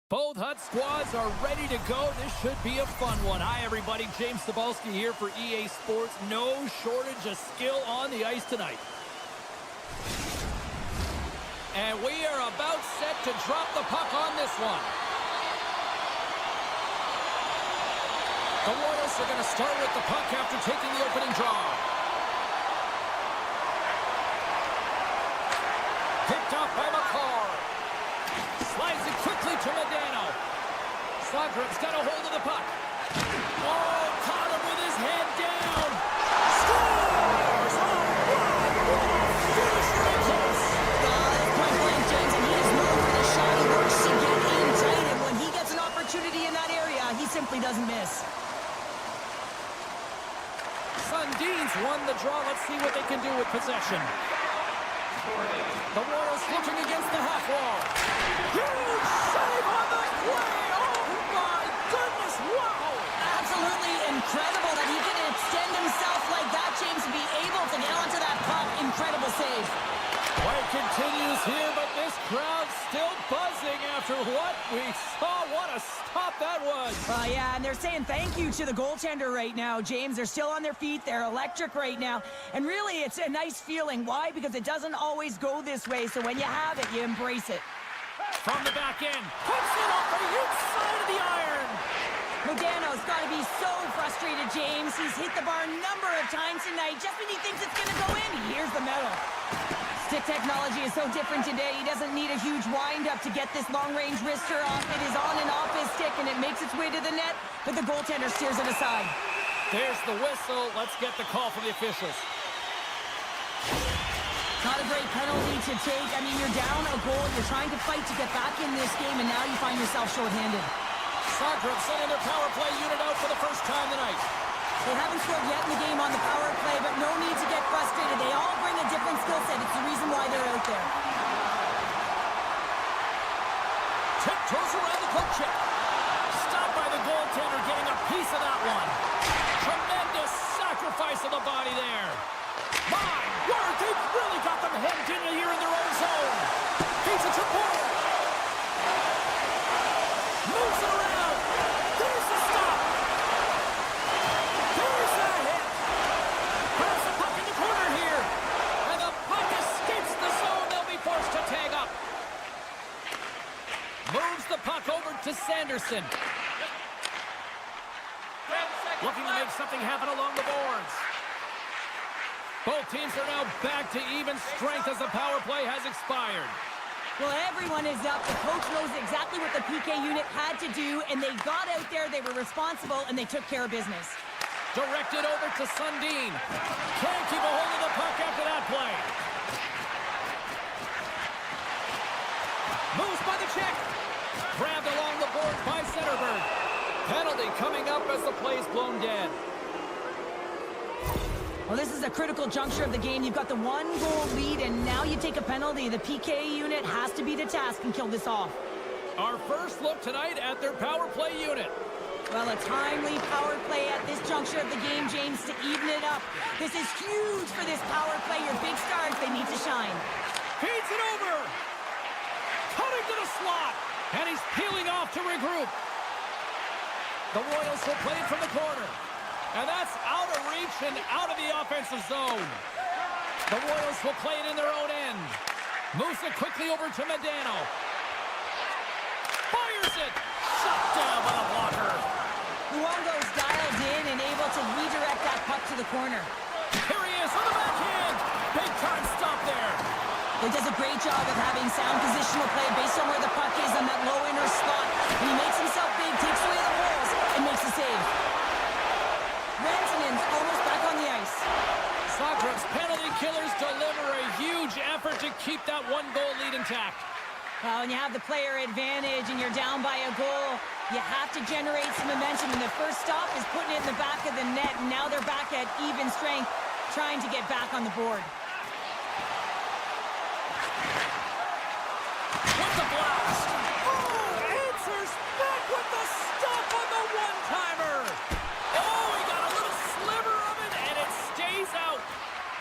Both Hut squads are ready to go. This should be a fun one. Hi, everybody. James Cebulski here for EA Sports. No shortage of skill on the ice tonight. And we are about set to drop the puck on this one. The Royals are going to start with the puck after taking the opening draw. Picked up by McCarr. Slides it quickly to Medano. Sladrup's got a hold of the puck. Oh, caught him with his head down. Scores! Oh, what? Finish right close. Point blank, James, and he is known for the shot. He works to get in tight, and when he gets an opportunity in that area, he simply doesn't miss. Sundin's won the draw. Let's see what they can do with possession. The Royals looking against the half wall. Huge save on the play! Oh my goodness, wow! Absolutely incredible that he can extend himself like that, James, to be able to get onto that puck. Incredible save. Play continues here, but this crowd still buzzing after what we saw. What a stop that was. Yeah, and they're saying thank you to the goaltender right now, James. They're still on their feet. They're electric right now. And really, it's a nice feeling. Why? Because it doesn't always go this way. So when you have it, you embrace it. From the back end, puts it off the inside of the iron. Modano's got to be so frustrated, James. He's hit the bar a number of times tonight. Just when he thinks it's going to go in, he hears the metal. Stick technology is so different today. He doesn't need a huge wind-up to get this long-range wrister off. It is on and off his stick, and it makes its way to the net, but the goaltender steers it aside. There's the whistle. Let's get the call from the officials. Not a great penalty to take. I mean, you're down a goal. You're trying to fight to get back in this game, and now you find yourself shorthanded. Sladrup sending their power play unit out for the first time tonight. They haven't scored yet in the game on the power play, but no need to get frustrated. They all bring a different skill set. It's the reason why they're out there. Tiptoes around the poke check. Stopped by the goaltender, getting a piece of that one. Tremendous sacrifice of the body there. My word, they've really got them hemmed in here in their own zone. Feeds it to Boyle. Moves it around. There's the stop. There's the hit. Pass the puck in the corner here. And the puck escapes the zone. They'll be forced to tag up. Moves the puck over to Sanderson. Looking to make something happen along the boards. Both teams are now back to even strength as the power play has expired. Well, everyone is up. The coach knows exactly what the PK unit had to do, and they got out there, they were responsible, and they took care of business. Directed over to Sundin. Can't keep a hold of the puck after that play. Moves by the check. Grabbed along the board by Zetterberg. Penalty coming up as the play's blown dead. Well, this is a critical juncture of the game. You've got the 1-goal lead, and now you take a penalty. The PK unit has to be the task and kill this off. Our first look tonight at their power play unit. Well, a timely power play at this juncture of the game, James, to even it up. This is huge for this power play. Your big stars, they need to shine. Feeds it over. Cutting to the slot. And he's peeling off to regroup. The Royals will play it from the corner. And that's out of reach and out of the offensive zone. The Royals will play it in their own end. Moves it quickly over to Medano. Fires it. Shut down by the blocker. Luongo's dialed in and able to redirect that puck to the corner. Here he is on the backhand. Big time stop there. He does a great job of having sound positional play based on where the puck is on that low inner spot. And he makes himself big, takes away the holes, and makes the save. Rantanen's almost back on the ice. Zagreb's penalty killers deliver a huge effort to keep that 1-goal lead intact. Well, when you have the player advantage and you're down by a goal, you have to generate some momentum. And the first stop is putting it in the back of the net. And now they're back at even strength, trying to get back on the board. With the blast. Oh, answers back with the stop on the one-timer. Oh, he got a little sliver of it, and it stays out.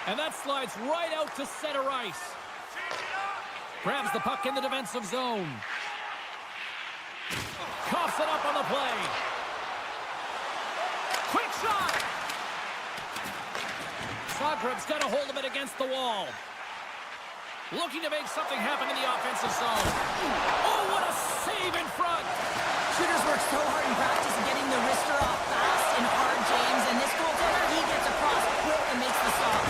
And that slides right out to center ice. Grabs the puck in the defensive zone. Coughs it up on the play. Quick shot. Zagreb's got a hold of it against the wall. Looking to make something happen in the offensive zone. Oh, what a save in front. Shooters work so hard in practice of getting the wrister off fast and hard, James. And this goaltender, he gets across quick and makes the stop.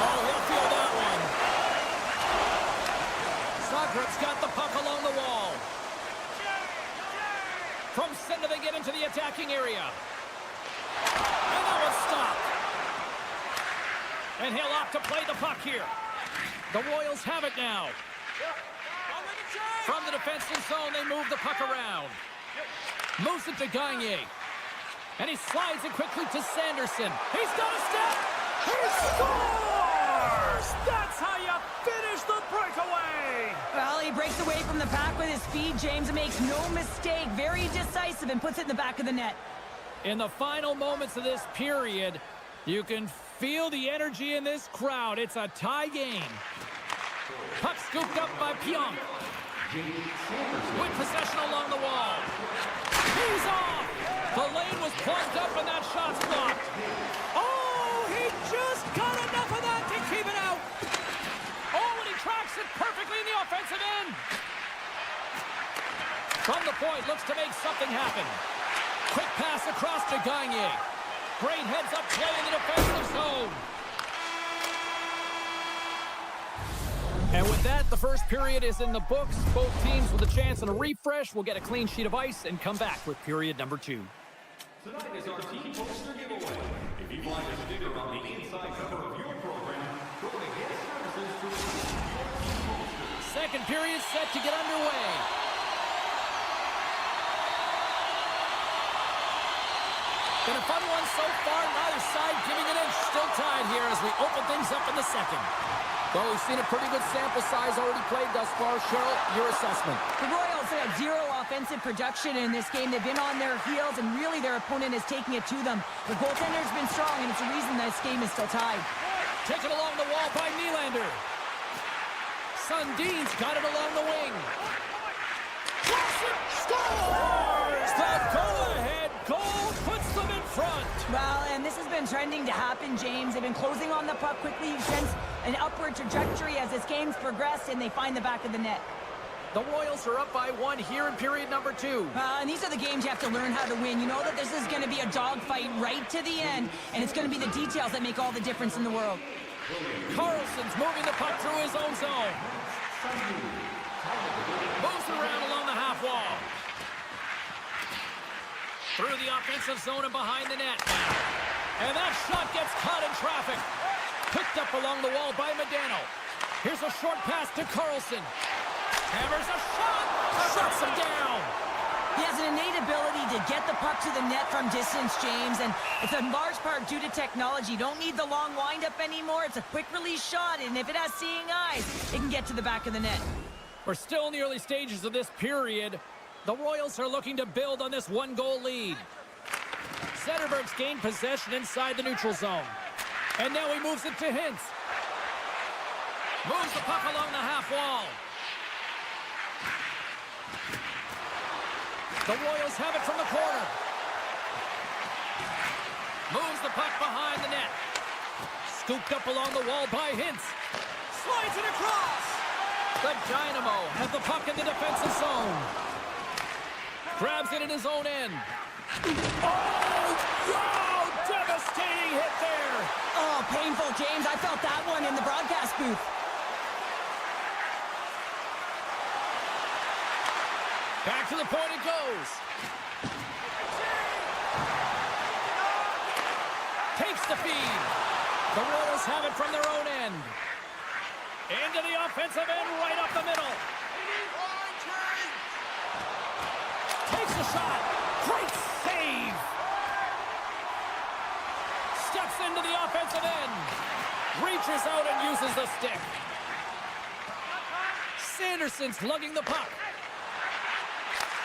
Oh, he'll feel that one. Zagreb's got the puck along the wall. From center, they get into the attacking area. And that one's stopped. And he'll opt to play the puck here. The Royals have it now. From the defensive zone, they move the puck around. Moves it to Gagne. And he slides it quickly to Sanderson. He's got a step. He scores! That's how you finish the breakaway. Well, he breaks away from the pack with his speed, James, and makes no mistake. Very decisive and puts it in the back of the net. In the final moments of this period, you can feel the energy in this crowd. It's a tie game. Puck scooped up by Pionk. With possession along the wall. He's off. The lane was plugged up and that shot's blocked. Oh, he just got enough of that to keep it out. Oh, and he tracks it perfectly in the offensive end. From the point, looks to make something happen. Quick pass across to Gagne. Great heads-up play in the defensive zone. And with that, the first period is in the books. Both teams with a chance and a refresh will get a clean sheet of ice and come back with period number 2. Tonight is our team poster giveaway. If you'd like a sticker on the inside cover of your program, go to Get Services to receive your team poster. Second period set to get underway. Been a fun one so far. Neither side giving an inch. Still tied here as we open things up in the second. Though we've seen a pretty good sample size already played thus far. Cheryl, your assessment. The Royals have zero offensive production in this game. They've been on their heels, and really their opponent is taking it to them. The goaltender's been strong, and it's the reason this game is still tied. Taken along the wall by Nylander. Sundin's got it along the wing. Scores! The go-ahead goal puts them in front. Well, and this has been trending to happen, James. They've been closing on the puck quickly since an upward trajectory as this game's progressed, and they find the back of the net. The Royals are up by 1 here in period number 2. And these are the games you have to learn how to win. You know that this is going to be a dogfight right to the end, and it's going to be the details that make all the difference in the world. Carlson's moving the puck through his own zone. Moves around along the half wall. Through the offensive zone and behind the net. And that shot gets caught in traffic. Picked up along the wall by Medano. Here's a short pass to Carlson. Hammers a shot. Shuts him down. He has an innate ability to get the puck to the net from distance, James, and it's in large part due to technology. You don't need the long windup anymore. It's a quick release shot, and if it has seeing eyes, it can get to the back of the net. We're still in the early stages of this period. The Royals are looking to build on this one-goal lead. Zetterberg's gained possession inside the neutral zone. And now he moves it to Hintz. Moves the puck along the half wall. The Royals have it from the corner. Moves the puck behind the net. Scooped up along the wall by Hintz. Slides it across. The Dynamo has the puck in the defensive zone. Grabs it in his own end. Oh, devastating hit there. Oh, painful, James. I felt that one in the broadcast booth. Back to the point it goes. Takes the feed. The Royals have it from their own end. Into the offensive end, right up the middle. Takes a shot. Great save. Steps into the offensive end. Reaches out and uses the stick. Sanderson's lugging the puck.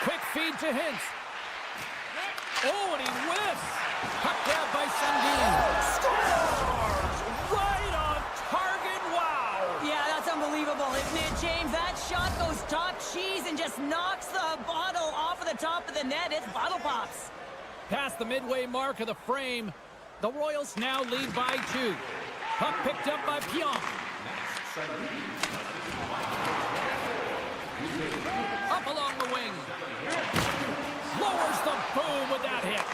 Quick feed to Hintz. Oh, and he whiffs. Puck down by Sundin. Scores! Right on target. Wow. Yeah, that's unbelievable, isn't it, James? That shot goes top cheese and just knocks the bottle off of the top of the net. It's bottle pops. Past the midway mark of the frame, the Royals now lead by 2. Puck picked up by Pion. Up along the wing. Lowers the boom with that hit.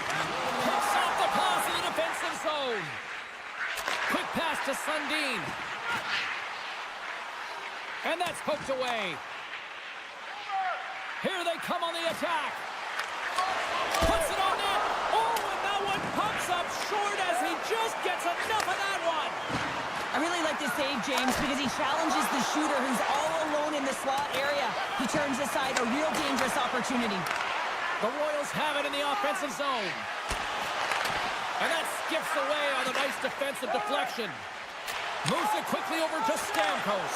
Picks off the pass in the defensive zone. Quick pass to Sundin. And that's poked away. Here they come on the attack. Puts it on net. Oh, and that one pops up short as he just gets enough of that one. I really like this save, James, because he challenges the shooter who's all alone in the slot area. He turns aside a real dangerous opportunity. The Royals have it in the offensive zone. And that skips away on a nice defensive deflection. Moves it quickly over to Stamkos.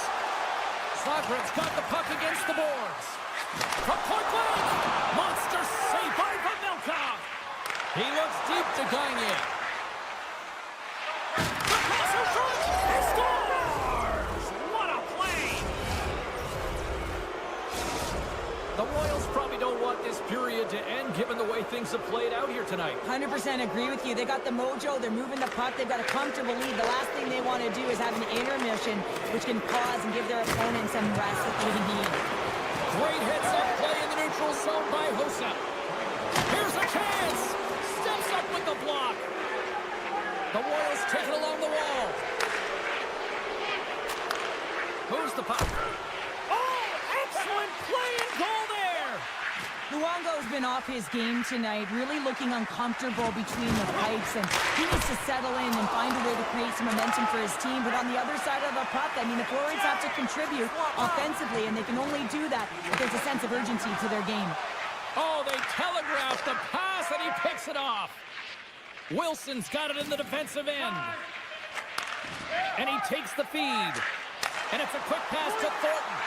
Sogren's got the puck against the boards. From point blank. Monster save by Pavelka. He looks deep to Gagne. The pass in front. He scores! What a play! The Royals probably don't want this period to end given the way things have played out here tonight. 100% agree with you. They got the mojo. They're moving the puck. They've got a comfortable lead. The last thing they want to do is have an intermission, which can pause and give their opponent some rest that they need. Great heads-up play in the neutral zone by Hossa. Here's a chance. Steps up with the block. The Royals take it along the wall. Moves the puck. Oh, excellent play and goal there. Luongo's been off his game tonight, really looking uncomfortable between the pipes, and he needs to settle in and find a way to create some momentum for his team. But on the other side of the puck, I mean, the forwards have to contribute offensively, and they can only do that if there's a sense of urgency to their game. Oh, they telegraph the pass, and he picks it off. Wilson's got it in the defensive end. And he takes the feed. And it's a quick pass to Thornton.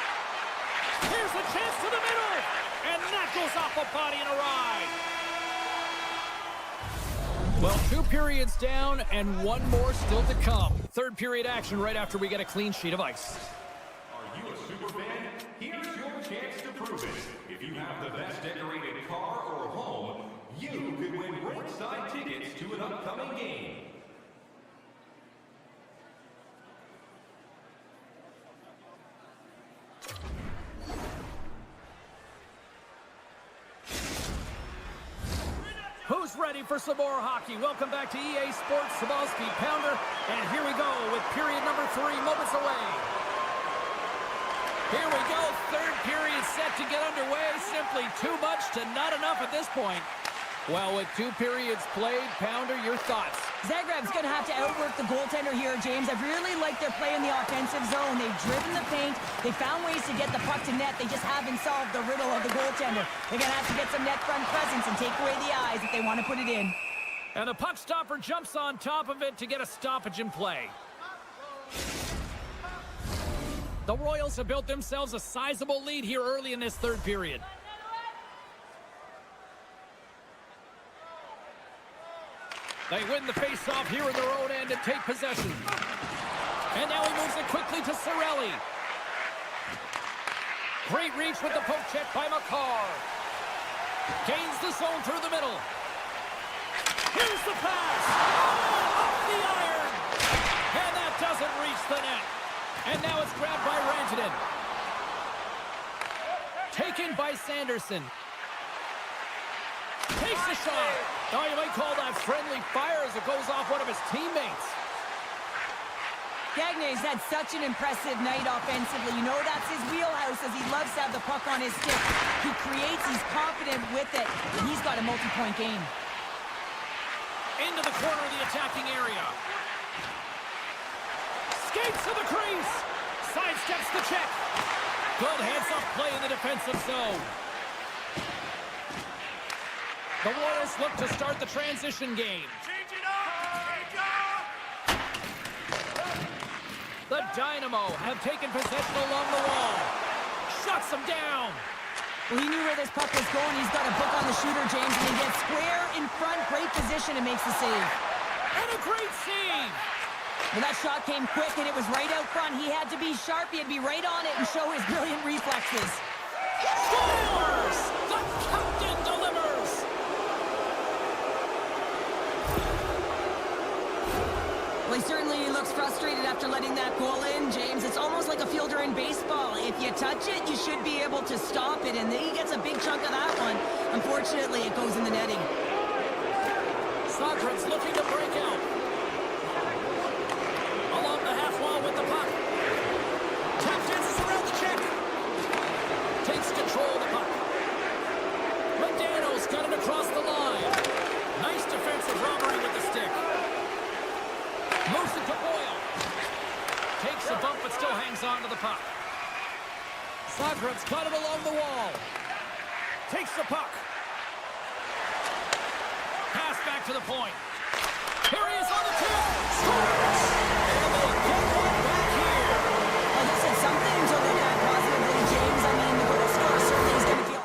Here's a chance to the middle. And that goes off a body and a ride. Well, 2 periods down and 1 more still to come. Third period action right after we get a clean sheet of ice. Are you a super fan? Here's your chance to prove it. If you have the best decorated car or home, you could win ringside tickets to an upcoming game. Who's ready for some more hockey? Welcome back to EA Sports Sabalski Pounder. And here we go with period number 3 moments away. Here we go, third period set to get underway. Simply too much to not enough at this point. Well, with 2 periods played, Pounder, your thoughts? Zagreb's going to have to outwork the goaltender here, James. I've really liked their play in the offensive zone. They've driven the paint. They found ways to get the puck to net. They just haven't solved the riddle of the goaltender. They're going to have to get some net front presence and take away the eyes if they want to put it in. And the puck stopper jumps on top of it to get a stoppage in play. The Royals have built themselves a sizable lead here early in this 3rd period. They win the face-off here in their own end and take possession. And now he moves it quickly to Cirelli. Great reach with the poke check by McCarr. Gains the zone through the middle. Here's the pass. Oh, off the iron. And that doesn't reach the net. And now it's grabbed by Rantanen. Taken by Sanderson. Takes the shot. Oh, you might call that friendly fire as it goes off one of his teammates. Gagner's had such an impressive night offensively. You know that's his wheelhouse as he loves to have the puck on his stick. He creates, he's confident with it, and he's got a multi-point game. Into the corner of the attacking area. Skates to the crease. Sidesteps the check. Good heads-up play in the defensive zone. The Royals look to start the transition game. Change it up! The Dynamo have taken possession along the wall. Shuts them down. Well, he knew where this puck was going. He's got a book on the shooter, James, and he gets square in front. Great position and makes the save. And a great save. Well, that shot came quick, and it was right out front. He had to be sharp. He had to be right on it and show his brilliant reflexes. Scores! The captain delivers! Well, he certainly looks frustrated after letting that goal in, James. It's almost like a fielder in baseball. If you touch it, you should be able to stop it, and then he gets a big chunk of that one. Unfortunately, it goes in the netting. Sokrat's looking to break out. Along the half wall with the puck. Tap dances around the check. Takes control of the puck. Medano's got it across the line. Nice defensive robbery with the stick. Moves it to Boyle. Takes a bump but still hangs on to the puck. Sokrat's got it along the wall. Takes the puck. Pass back to the point. Here he is on the two. Scores! And they get one back here. Well, this is something to look at positively, James. I mean, the goal scorer certainly is going to feel...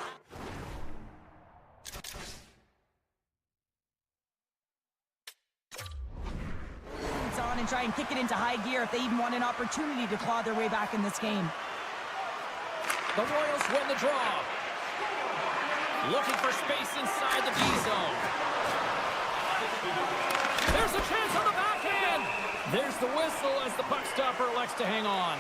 on and try and kick it into high gear if they even want an opportunity to claw their way back in this game. The Royals win the draw. Looking for space inside the D zone. There's a chance on the backhand. There's the whistle as the puck stopper elects to hang on.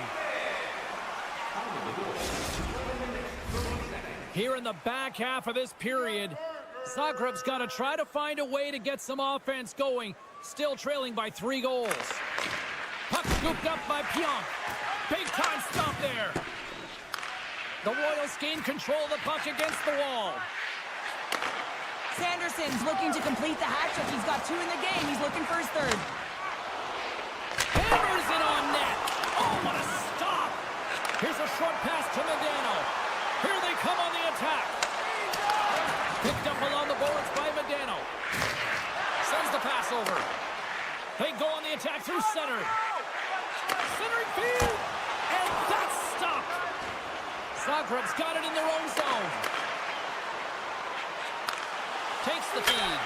Here in the back half of this period, Zagreb's got to try to find a way to get some offense going, still trailing by 3 goals. Puck scooped up by Pionk. Big time stop there. The Royals gain control of the puck against the wall. Sanderson's looking to complete the hat trick. He's got 2 in the game. He's looking for his 3rd. Hammers it on net. Oh, what a stop. Here's a short pass to Medano. Here they come on the attack. Picked up along the boards by Medano. Sends the pass over. They go on the attack through center. Centering field. And that's stopped. Zagreb's got it in their own zone. Takes the feed.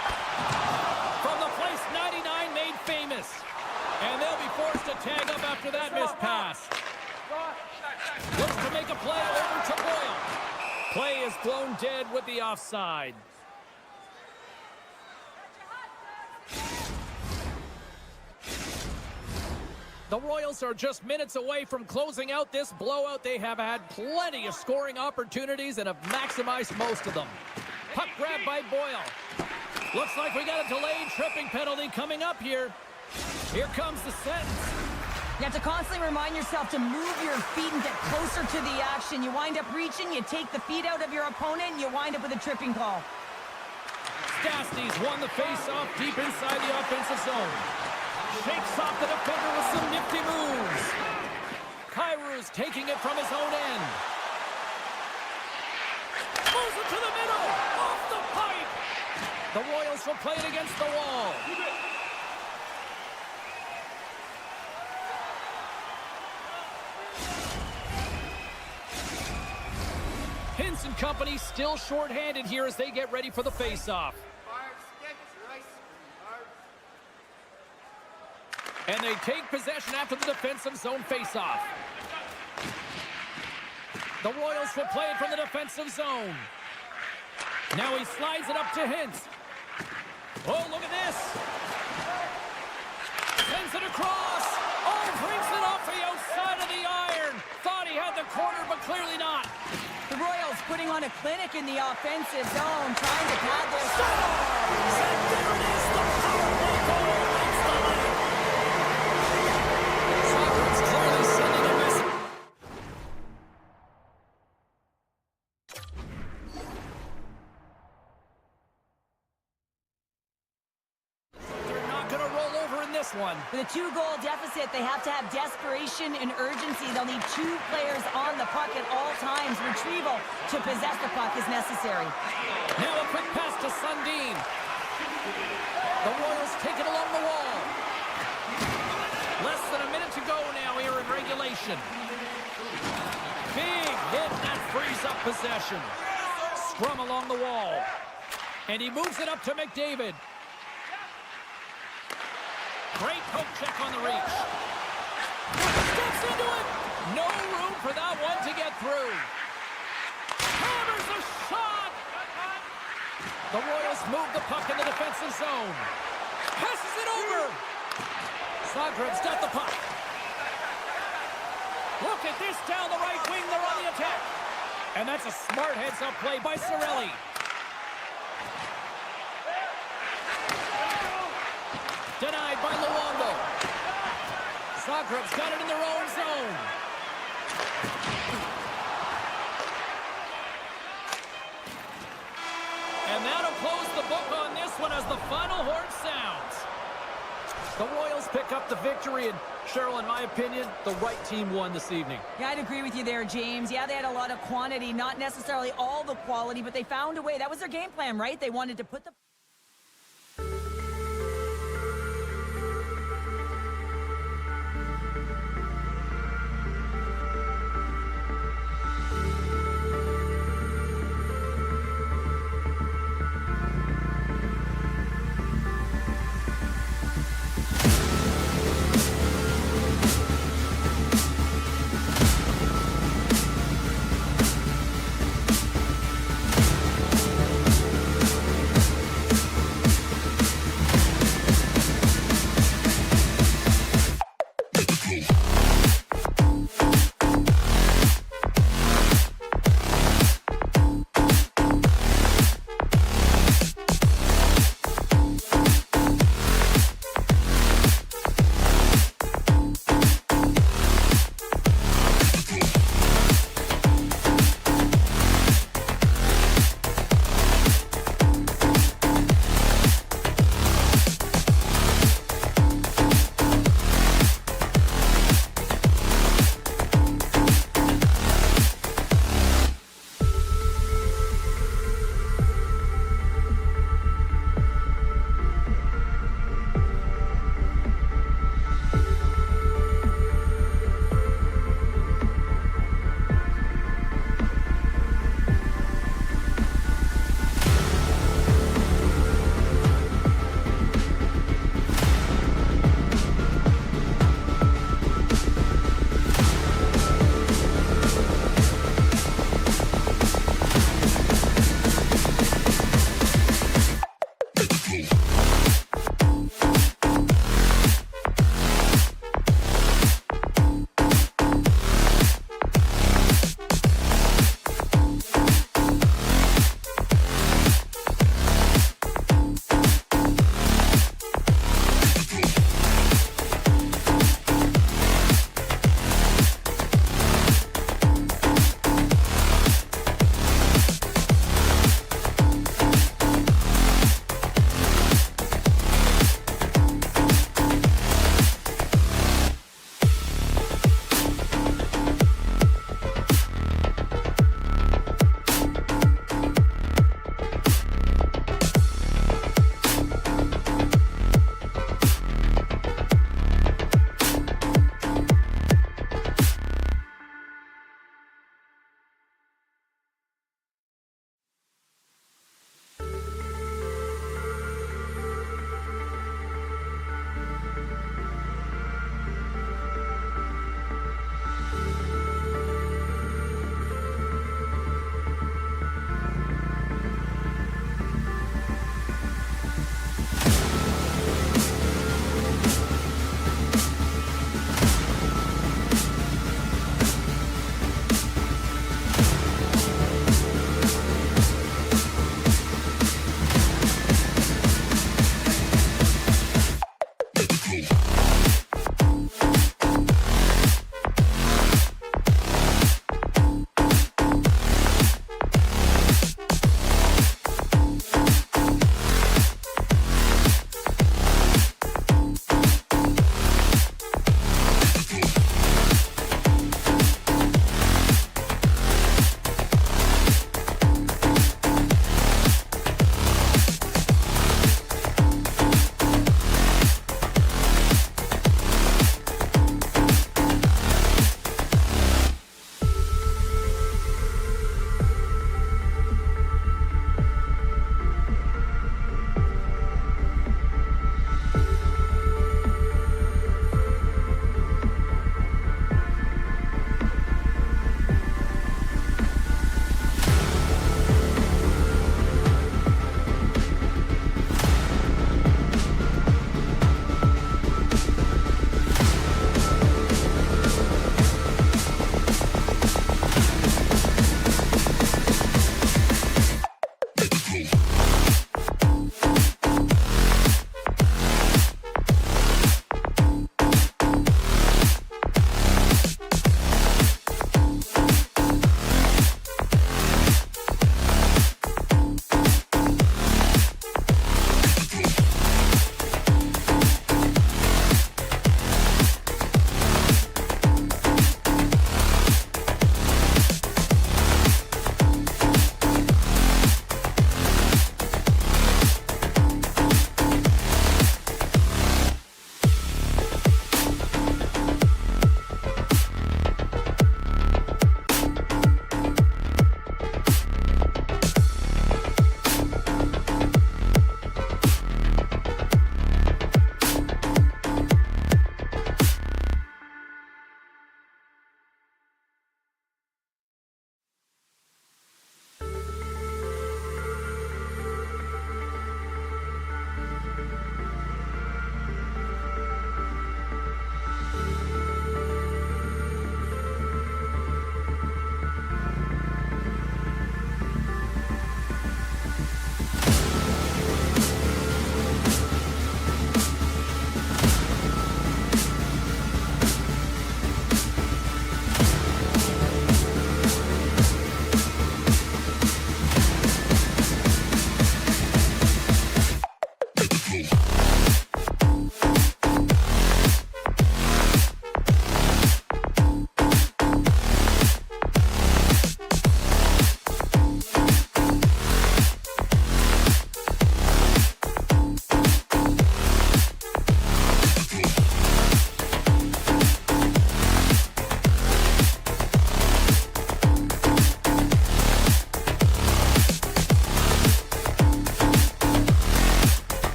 From the place 99 made famous. And they'll be forced to tag up after that missed pass. Looks to make a play over to Boyle. Play is blown dead with the offside. The Royals are just minutes away from closing out this blowout. They have had plenty of scoring opportunities and have maximized most of them. Puck grab by Boyle. Looks like we got a delayed tripping penalty coming up here. Here comes the sentence. You have to constantly remind yourself to move your feet and get closer to the action. You wind up reaching, you take the feet out of your opponent, and you wind up with a tripping call. Stastny's won the face-off deep inside the offensive zone. Shakes off the defender with some nifty moves. Kairu's taking it from his own end. Moves it to the middle. Off the pipe. The Royals will play it against the wall. Hintz and company still short-handed here as they get ready for the face-off. And they take possession after the defensive zone face-off. The Royals will play it from the defensive zone. Now he slides it up to Hintz. Oh, look at this. Sends it across. Oh, brings it off the outside of the iron. Thought he had the corner, but clearly not. The Royals putting on a clinic in the offensive zone, trying to pad their Scores! And there it is, the powerful goal against the line. Soccer's clearly sending a message. They're not going to roll over in this one. With a 2-goal deficit, they have to have desperation and urgency. They'll need 2 players on the puck at all times. Retrieval to possess the puck is necessary. Now a quick pass to Sundin. The Royals take it along the wall. Less than a minute to go now here in regulation. Big hit that frees up possession. Scrum along the wall. And he moves it up to McDavid. Great poke check on the reach. Steps into it. No room for that one to get through. Hammers a shot. The Royals move the puck in the defensive zone. Passes it over. Zagreb's got the puck. Look at this down the right wing. They're on the attack. And that's a smart heads-up play by Cirelli. Denied by Luongo. Zagreb's got it in their own zone. And that'll close the book on this one as the final horn sounds. The Royals pick up the victory, and Cheryl, in my opinion, the right team won this evening. Yeah, I'd agree with you there, James. Yeah, they had a lot of quantity, not necessarily all the quality, but they found a way. That was their game plan, right? They wanted to put the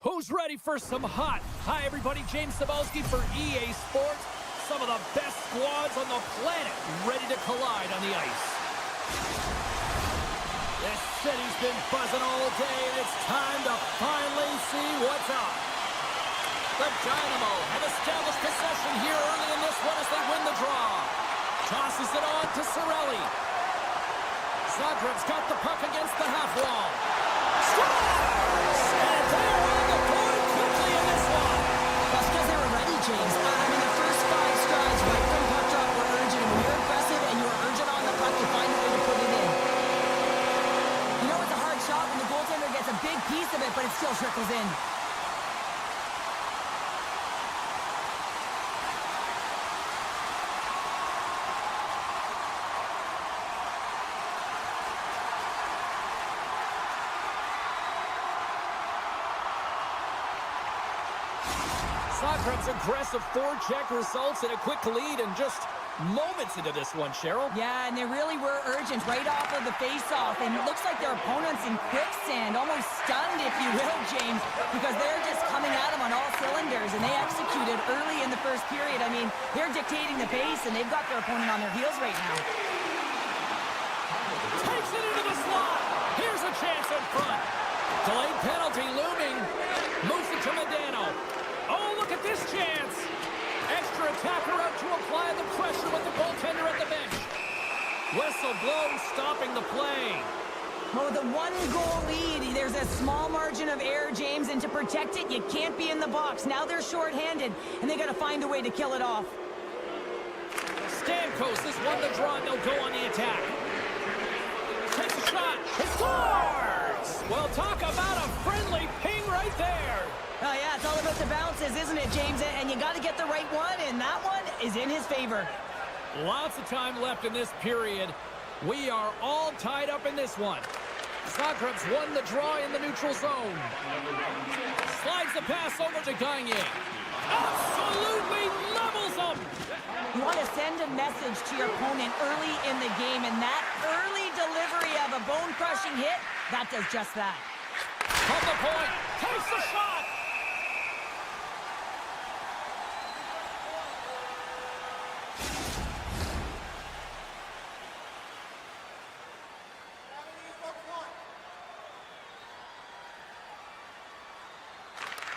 Who's ready for some hot? Hi, everybody. James Cebulski for EA Sports. Some of the best squads on the planet ready to collide on the ice. This city's been buzzing all day, and it's time to finally see what's up. The Dynamo have established possession here early in this one as they win the draw. Tosses it on to Cirelli. Zagreb's got the puck against the half wall. Scores! And they're on the board quickly in this one. That's because they were ready, James. I mean, the first 5 strides right from puck drop were urgent. And when you're aggressive and you're urgent on the puck, you find a way to put it in. You know, it's a hard shot when the goaltender gets a big piece of it, but it still trickles in. Zagreb's aggressive forecheck results in a quick lead and just moments into this one, Cheryl. Yeah, and they really were urgent right off of the face-off. And it looks like their opponent's in quicksand, almost stunned, if you will, James, because they're just coming at them on all cylinders, and they executed early in the first period. I mean, they're dictating the pace, and they've got their opponent on their heels right now. Takes it into the slot. Here's a chance in front. Delayed penalty looming. Moves it to Medano. Oh, look at this chance. Extra attacker out to apply the pressure with the goaltender at the bench. Whistle blows, stopping the play. Well, with a 1-goal lead, there's a small margin of error, James, and to protect it, you can't be in the box. Now they're shorthanded, and they got to find a way to kill it off. Stamkos has won the draw, and they'll go on the attack. Takes a shot. He scores! Well, talk about a friendly ping right there. Oh, yeah, it's all about the bounces, isn't it, James? And you got to get the right one, and that one is in his favor. Lots of time left in this period. We are all tied up in this one. Zagreb's won the draw in the neutral zone. Slides the pass over to Gagne. Absolutely levels him! You want to send a message to your opponent early in the game, and that early delivery of a bone-crushing hit, that does just that. From the point, takes the shot!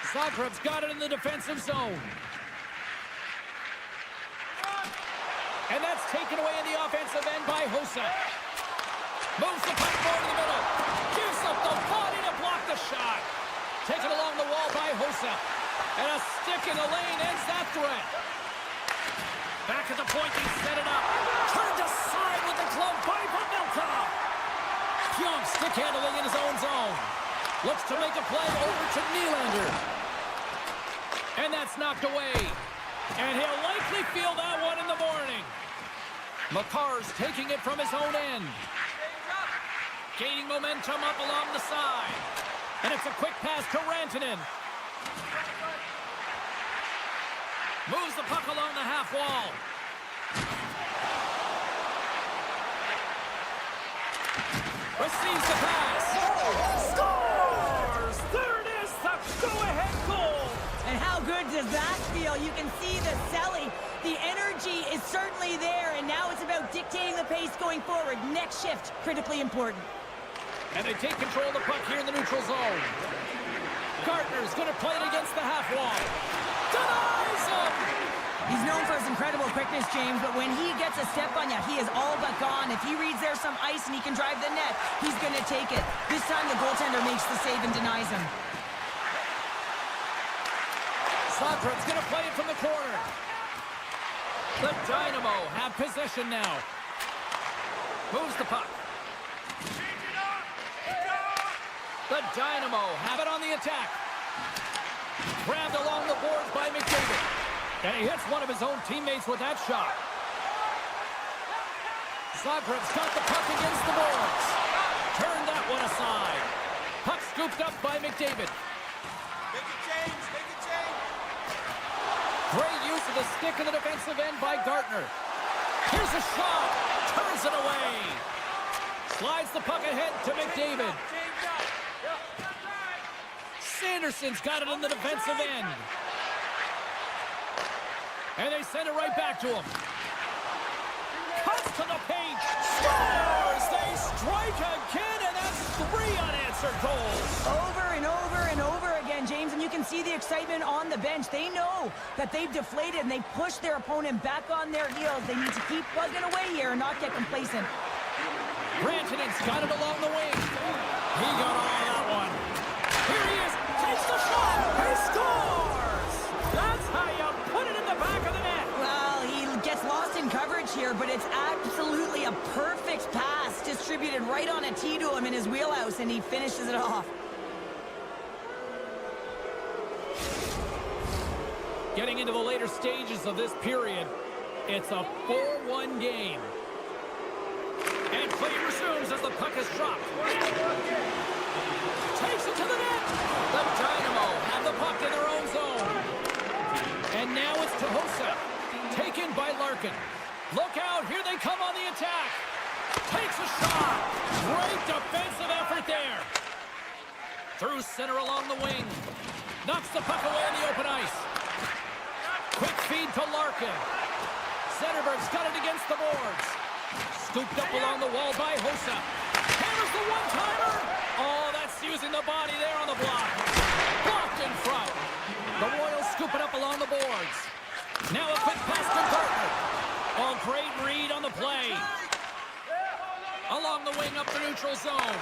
Zagreb's got it in the defensive zone. And that's taken away in the offensive end by Hossa. Moves the puck forward to the middle. Gives up the body to block the shot. Taken along the wall by Hossa. And a stick in the lane ends that threat. Back at the point, he set it up. Turned aside with the glove by Pavelka. Pionk stick handling in his own zone. Looks to make a play over to Nylander. And that's knocked away. And he'll likely feel that one in the morning. Makar's taking it from his own end. Gaining momentum up along the side. And it's a quick pass to Rantanen. Moves the puck along the half wall. Receives the pass. Scores! There it is, the go-ahead goal. And how good does that feel? You can see the selling. The energy is certainly there, and now it's about dictating the pace going forward. Next shift, critically important. And they take control of the puck here in the neutral zone. Gartner's going to play it against the half wall. Denies him! He's known for his incredible quickness, James, but when he gets a step on you, he is all but gone. If he reads there's some ice and he can drive the net, he's going to take it. This time the goaltender makes the save and denies him. Zagreb's going to play it from the corner. The Dynamo have possession now. Moves the puck. The Dynamo have it on the attack. Grabbed along the boards by McDavid. And he hits one of his own teammates with that shot. Zagreb's got the puck against the boards. Turned that one aside. Puck scooped up by McDavid. Make it change, make it change. Great use of the stick in the defensive end by Gartner. Here's a shot. Turns it away. Slides the puck ahead to McDavid. Anderson's got it in the defensive end. And they send it right back to him. Cuts to the paint. Scores! They strike again, and that's 3 unanswered goals. Over and over and over again, James, and you can see the excitement on the bench. They know that they've deflated, and they push their opponent back on their heels. They need to keep plugging away here and not get complacent. Rantanen's got it along the wing. He got all of that one. Here he is. Takes the shot. He scores! That's how you put it in the back of the net. Well, he gets lost in coverage here, but it's absolutely a perfect pass distributed right on a tee to him in his wheelhouse, and he finishes it off. Getting into the later stages of this period, it's a 4-1 game. And play resumes as the puck is dropped. Takes it to the net. The Dynamo have the puck in their own zone. And now it's Tahosa. Taken by Larkin. Look out, here they come on the attack. Takes a shot. Great defensive effort there. Through center along the wing. Knocks the puck away on the open ice. Quick feed to Larkin. Zetterberg's got it against the boards. Scooped up along the wall by Hossa. Hammers the one-timer. Oh, that's using the body there on the block. Blocked in front. The Royals scoop it up along the boards. Now a quick pass to Gartner. Oh, great read on the play. Along the wing up the neutral zone.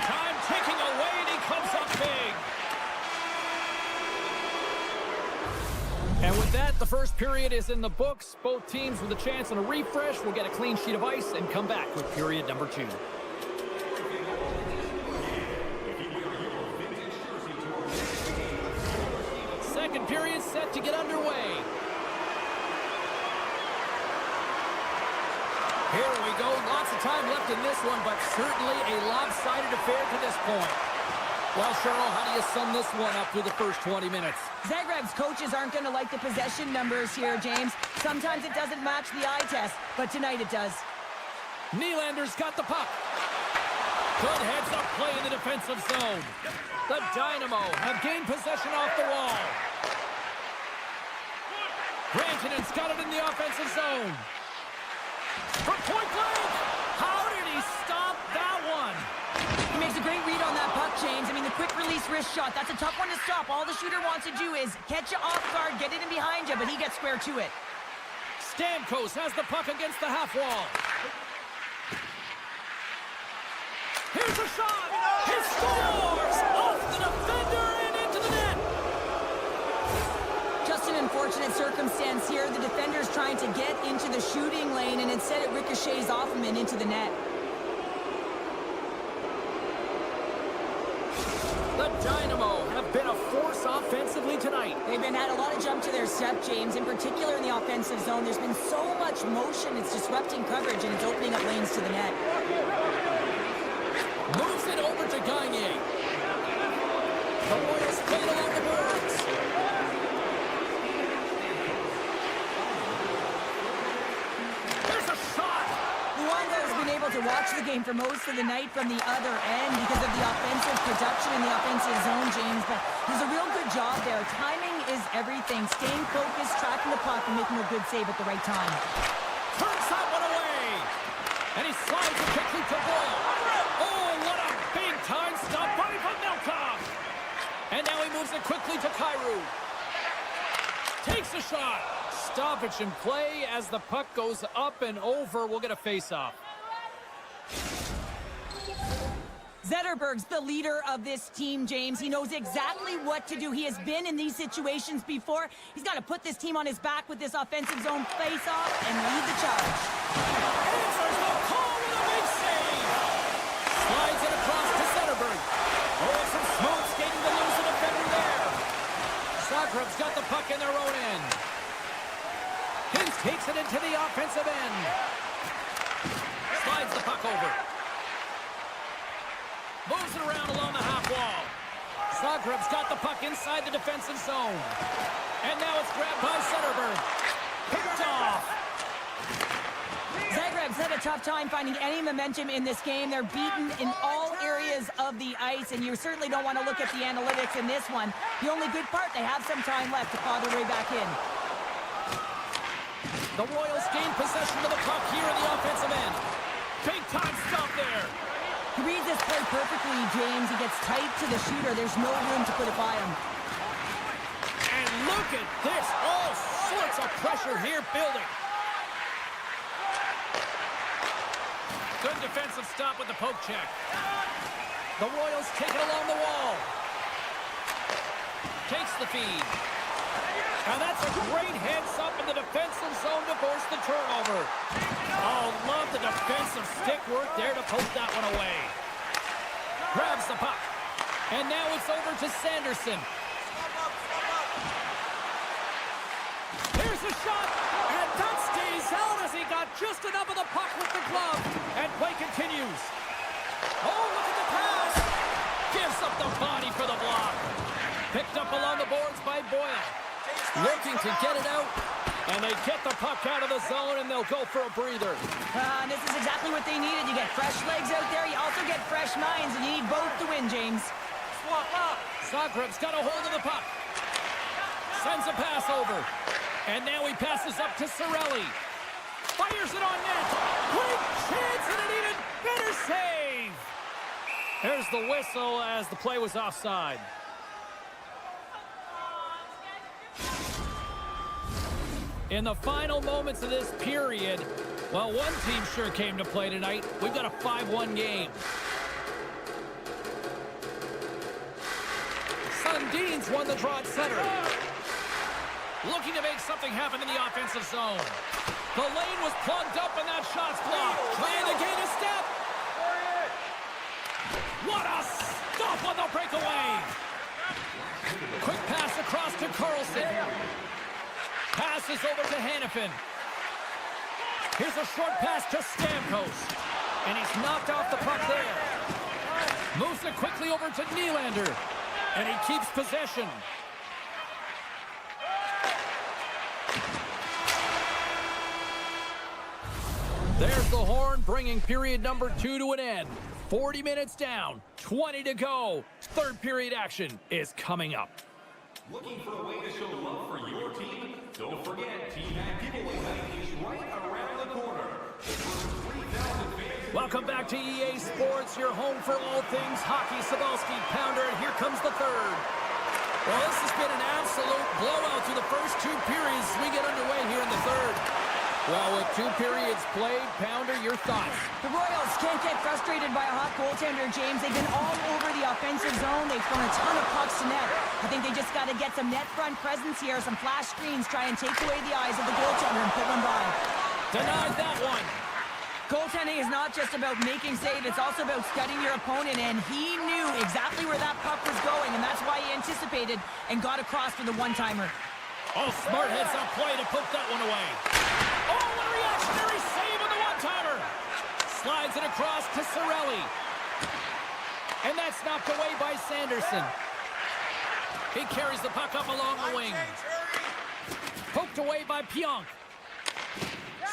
Time ticking away, and he comes up big. And with that, the first period is in the books. Both teams with a chance on a refresh will get a clean sheet of ice and come back with period number 2. Second period set to get underway. Here we go. Lots of time left in this one, but certainly a lopsided affair to this point. Well, Cheryl, how do you sum this one up through the first 20 minutes? Zagreb's coaches aren't going to like the possession numbers here, James. Sometimes it doesn't match the eye test, but tonight it does. Nylander's got the puck. Good heads-up play in the defensive zone. The Dynamo have gained possession off the wall. Rantanen's got it in the offensive zone. From point blank! How did he stop that one? He makes a great read on that puck, James. I mean, the quick release wrist shot, that's a tough one to stop. All the shooter wants to do is catch you off guard, get it in behind you, but he gets square to it. Stamkos has the puck against the half wall. Here's a shot! He scores! Off the defender and into the net! Just an unfortunate circumstance here. The defender's trying to get into the shooting lane, and instead it ricochets off him and into the net. The Dynamo have been a force offensively tonight. They've had a lot of jump to their step, James, in particular in the offensive zone. There's been so much motion, it's disrupting coverage, and it's opening up lanes to the net. Moves it over to Gagne. The Royals played along the boards. There's a shot! Luongo's been able to watch the game for most of the night from the other end because of the offensive production in the offensive zone, James, but there's a real good job there. Timing is everything. Staying focused, tracking the puck, and making a good save at the right time. Turns that one away. And he slides it quickly to Boyle. Oh, what a big-time stop by Pavelka. And now he moves it quickly to Kyrou. Takes a shot. Stoppage in play as the puck goes up and over. We'll get a face-off. Zetterberg's the leader of this team, James. He knows exactly what to do. He has been in these situations before. He's got to put this team on his back with this offensive zone face-off and lead the charge. Answers the call with a big save. Slides it across to Zetterberg. Oh, some smooth skating to lose the defender there. Zagreb's got the puck in their own end. Hintz takes it into the offensive end. Slides the puck over. Moves it around along the half wall. Zagreb's got the puck inside the defensive zone. And now it's grabbed by Zetterberg. Picked off. Zagreb's had a tough time finding any momentum in this game. They're beaten in all areas areas of the ice, and you certainly don't want to look at the analytics in this one. The only good part, they have some time left to claw their way back in. The Royals gain possession of the puck here in the offensive end. Big time stop there. He reads this play perfectly, James. He gets tight to the shooter. There's no room to put it by him. And look at this. All sorts of pressure here building. Good defensive stop with the poke check. The Royals take it along the wall. Takes the feed. And that's a great heads-up in the defensive zone to force the turnover. Oh, love the defensive stick work there to poke that one away. Grabs the puck. And now it's over to Sanderson. Here's a shot. And that stays out as he got just enough of the puck with the glove. And play continues. Oh, look at the pass. Gives up the body for the block. Picked up along the boards by Boyle. Looking to get it out. And they get the puck out of the zone, and they'll go for a breather. This is exactly what they needed. You get fresh legs out there. You also get fresh minds, and you need both to win, James. Swap up. Zagreb's got a hold of the puck. Sends a pass over. And now he passes up to Cirelli. Fires it on net. Great chance and an even better save. There's the whistle as the play was offside. In the final moments of this period, well, one team sure came to play tonight. We've got a 5-1 game. Sundins won the draw at center. Looking to make something happen in the offensive zone. The lane was plugged up and that shot's blocked. Trying to gain a step. What a stop on the breakaway. Quick pass across to Carlson. Passes over to Hannafin. Here's a short pass to Stamkos. And he's knocked off the puck there. Moves it quickly over to Nylander. And he keeps possession. There's the horn, bringing period number 2 to an end. 40 minutes down, 20 to go. Third period action is coming up. Looking for a way to show love for your team? Don't forget, Team Hat Giveaway Night is right around the corner. Welcome back to EA Sports, your home for all things hockey. Cybulski, Pounder, and here comes the third. Well, this has been an absolute blowout through the first 2 periods as we get underway here in the third. Well, with 2 periods played, Pounder, your thoughts? The Royals can't get frustrated by a hot goaltender, James. They've been all over the offensive zone. They've thrown a ton of pucks to net. I think they just got to get some net front presence here, some flash screens, try and take away the eyes of the goaltender and put one by. Denied that one. Goaltending is not just about making saves, it's also about studying your opponent, and he knew exactly where that puck was going, and that's why he anticipated and got across for the one-timer. Oh, smart heads-up play to put that one away. Oh, what a reactionary save on the one-timer. Slides it across to Cirelli. And that's knocked away by Sanderson. He carries the puck up along the wing. Poked away by Pionk.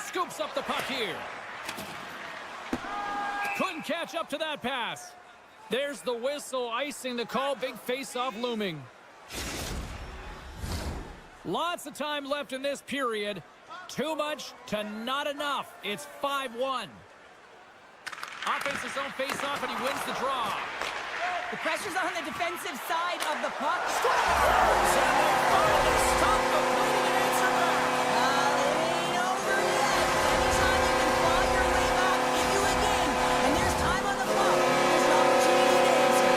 Scoops up the puck here. Couldn't catch up to that pass. There's the whistle, icing the call. Big face-off looming. Lots of time left in this period. Too much to not enough. It's 5-1. Offensive zone face-off, and he wins the draw. The pressure's on the defensive side of the puck. Scores! And they finally stop the play and answer back. It ain't over yet. Anytime you can claw your way back into a game, and there's time on the clock, there's an opportunity to answer.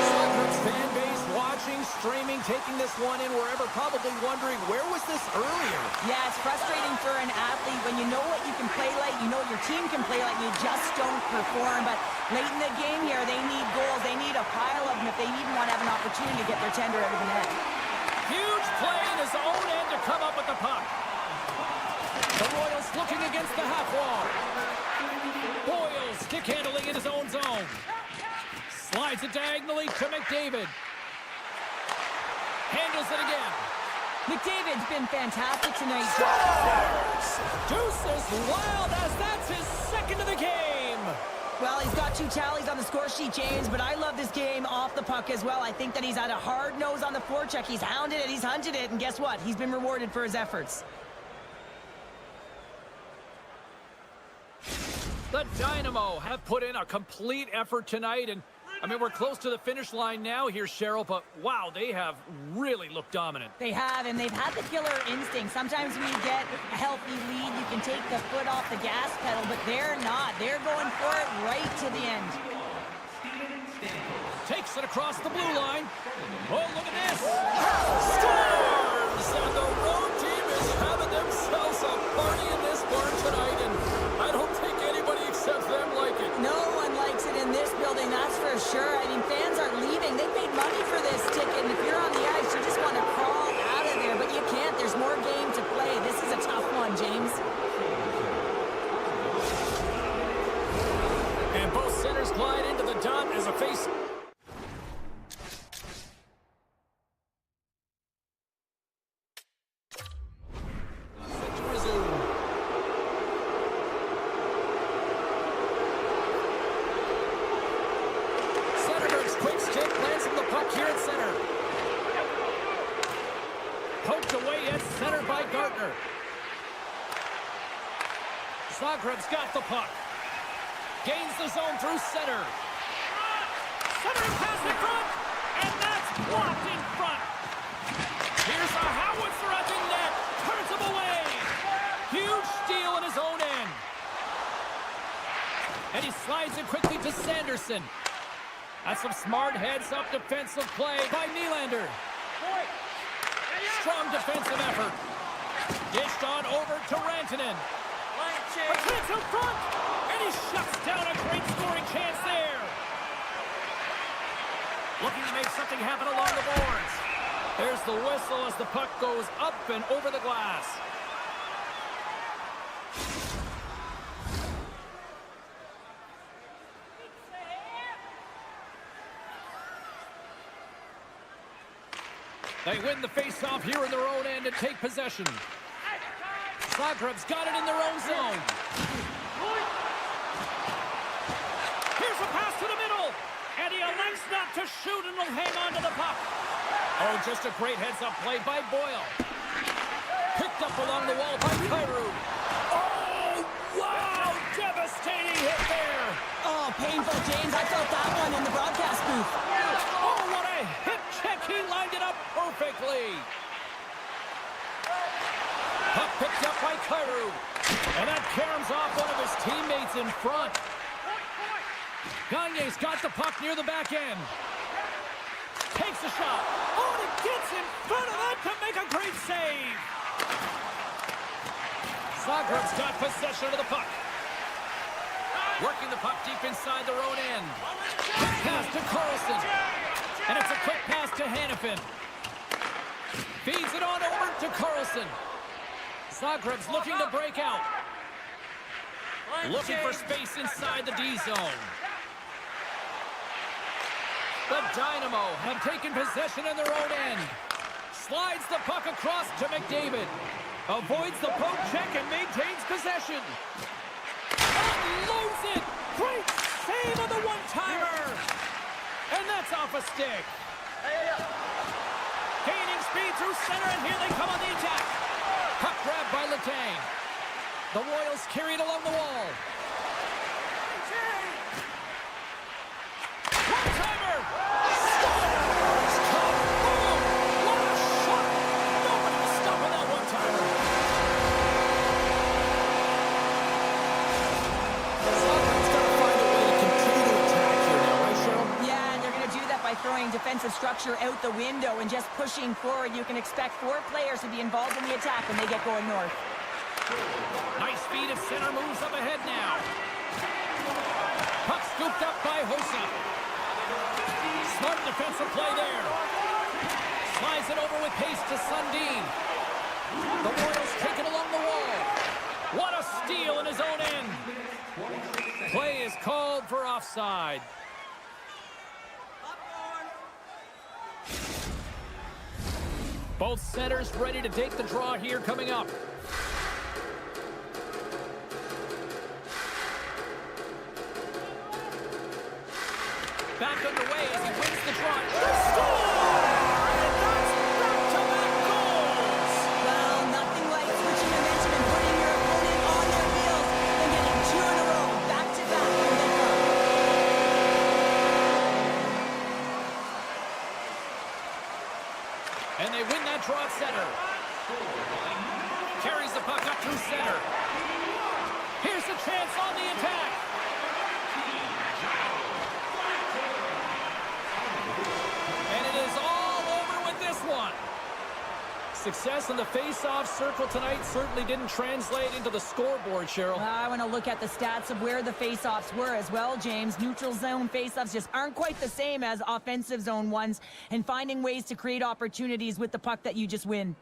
Soccer's fan base watching, streaming, taking this one in wherever, probably wondering, where was this earlier? Yeah, it's frustrating for an athlete when you know what you can play like, you know what your team can play like, you just don't perform. But late in the game here, they need goals. They need a pile of them if they even want to have an opportunity to get their tender out of the net. Huge play in his own end to come up with the puck. The Royals looking against the half wall. Boyle stick handling in his own zone. Slides it diagonally to McDavid. Handles it again. McDavid's been fantastic tonight. Deuces wild as that's his second of the game. Well, he's got 2 tallies on the score sheet, James, but I love this game off the puck as well. I think that he's had a hard nose on the forecheck. He's hounded it, he's hunted it, and guess what? He's been rewarded for his efforts. The Dynamo have put in a complete effort tonight, and I mean, we're close to the finish line now here, Cheryl, but wow, they have really looked dominant. They have, and they've had the killer instinct. Sometimes when you get a healthy lead, you can take the foot off the gas pedal, but they're not. They're going for it right to the end. Takes it across the blue line. Oh, look at this. Scores! And the road team is having themselves a party in this barn tonight, and I don't think anybody except them like it. No one likes it in this building, that's for sure. I mean, fans are leaving. They paid money for this ticket, and if you're on the ice, you just want to crawl out of there, but you can't. There's more game to play. This is a tough one, James. And both centers glide into the dot as a face... Zagreb's got the puck. Gains the zone through center. Centering pass in front, and that's blocked in front. Here's a howitzer at the net. Turns him away. Huge steal in his own end. And he slides it quickly to Sanderson. That's some smart heads-up defensive play by Nylander. Strong defensive effort. Dished on over to Rantanen. A chance in front, and he shuts down a great scoring chance there. Looking to make something happen along the boards. There's the whistle as the puck goes up and over the glass. They win the face-off here in their own end and take possession. Zagreb's got it in their own zone. Here's a pass to the middle. And he elects not to shoot and will hang on to the puck. Oh, just a great heads-up play by Boyle. Picked up along the wall by Kyrou. Oh, wow! Devastating hit there. Oh, painful, James. I felt that one in the broadcast booth. Oh, what a hip check. He lined it up perfectly. Puck picked up by Kyrou. And that caroms off one of his teammates in front. Gagne's got the puck near the back end. Takes a shot. Oh, and it gets in front of that to make a great save. Zagreb's got possession of the puck. Working the puck deep inside their own end. Quick pass to Carlson. And it's a quick pass to Hannafin. Feeds it on over to Carlson. Zagreb's looking to break out. Looking for space inside the D zone. The Dynamo have taken possession in their own end. Slides the puck across to McDavid. Avoids the poke check and maintains possession. Unloads it. Great save on the one-timer. And that's off a stick. Gaining speed through center, and here they come on the attack. Puck grab by Letang. The Royals carry it along the wall. One-timer! Scores! Kaboom! What a shot! Nobody was stopping that one-timer. Zagreb's got to find a way to continue to attack here now, right, Cheryl? Yeah, and they're going to do that by throwing defensive structure out the window and just pushing forward. You can expect 4 players to be involved in the attack when they get going north. Nice speed of center, moves up ahead now. Puck scooped up by Hossa. Smart defensive play there. Slides it over with pace to Sundin. The Royals take it along the wall. What a steal in his own end. Play is called for offside. Both centers ready to take the draw here coming up. Back underway as he wins the draw. Score! And that's back-to-back goals! Well, nothing like switching momentum and putting your opponent on their heels and getting two in a row, back-to-back from the cup. And they win that draw at center. Carries the puck up through center. Here's the chance on the attack. And it is all over with this one. Success in the face-off circle tonight certainly didn't translate into the scoreboard, Cheryl. I want to look at the stats of where the face-offs were as well, James. Neutral zone face-offs just aren't quite the same as offensive zone ones, and finding ways to create opportunities with the puck that you just win.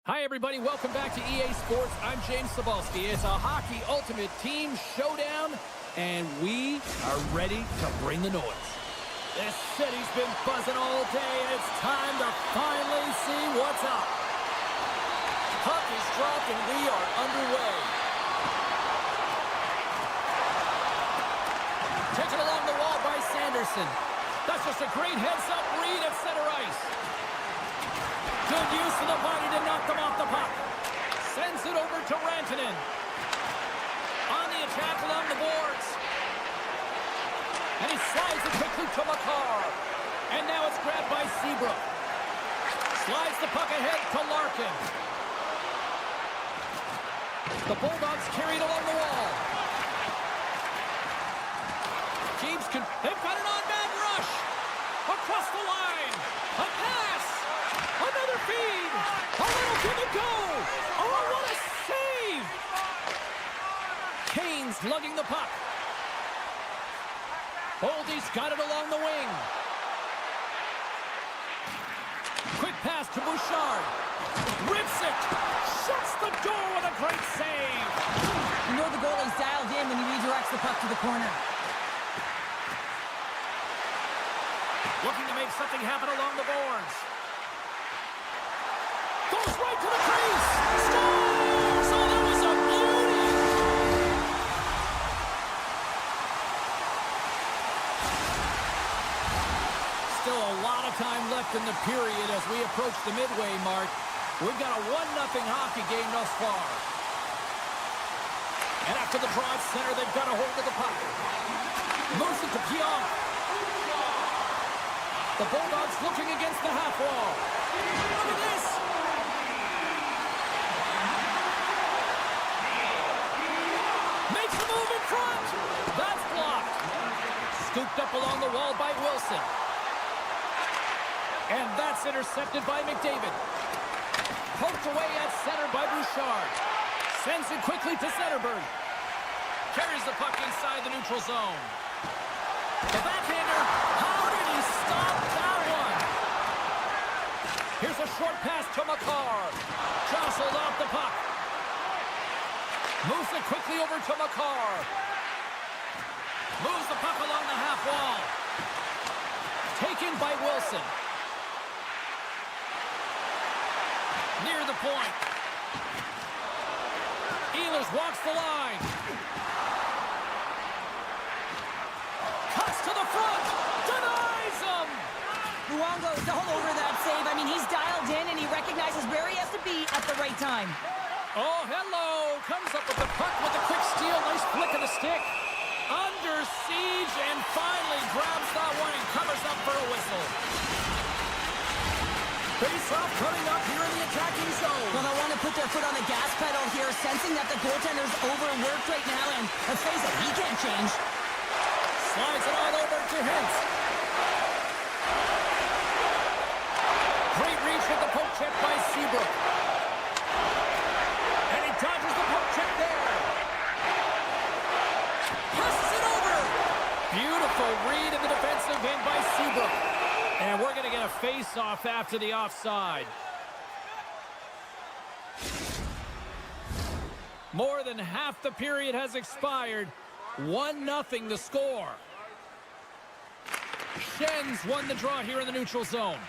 Hi, everybody. Welcome back to EA Sports. I'm James Cebulski. It's a hockey ultimate team showdown, and we are ready to bring the noise. This city's been buzzing all day, and it's time to finally see what's up. Puck is dropped, and we are underway. Taken along the wall by Sanderson. That's just a great heads-up read at center ice. Good use of the body to knock them off the puck. Sends it over to Rantanen. On the attack along the boards. And he slides it quickly to Makar. And now it's grabbed by Seabrook. Slides the puck ahead to Larkin. The Bulldogs carried along the wall. They've got an on-man rush. Across the line. A pass. Another feed. A little give and go. Oh, what a save. Kane's lugging the puck. Boldy's got it along the wing. Quick pass to Bouchard. Rips it. Shuts the door with a great save. You know the goalie's dialed in when he redirects the puck to the corner. Looking to make something happen along the boards. Goes right to the crease. Scores! Oh, that was a beauty! Still a lot of time left in the period as we approach the midway mark. We've got a 1-0 hockey game thus far. And after the draw at center, they've got a hold of the puck. Moves it to Pionk. The Bulldogs looking against the half wall. Look at this! Makes the move in front! That's blocked. Scooped up along the wall by Wilson. And that's intercepted by McDavid. Poked away at center by Bouchard. Sends it quickly to Zetterberg. Carries the puck inside the neutral zone. The backhander. How did he stop that one? Here's a short pass to Makar. Jostled off the puck. Moves it quickly over to Makar. Moves the puck along the half wall. Taken by Wilson. Near the point. Ehlers walks the line. Cuts to the front. Denies him. Luongo's all over that save. I mean, he's dialed in and he recognizes where he has to be at the right time. Oh, hello. Comes up with the puck with a quick steal. Nice flick of the stick. Under siege and finally grabs that one and covers up for a whistle. Face-off coming up here in the attacking zone. Well, they'll want to put their foot on the gas pedal here, sensing that the goaltender's overworked right now, and let's face it, he can't change. Slides it all over to Hintz. Great reach with the poke check by Seabrook. And he dodges the poke check there. Passes it over. Beautiful read in the defensive end by Seabrook. And we're going to get a face-off after the offside. More than half the period has expired. 1-0 the score. Schenns won the draw here in the neutral zone.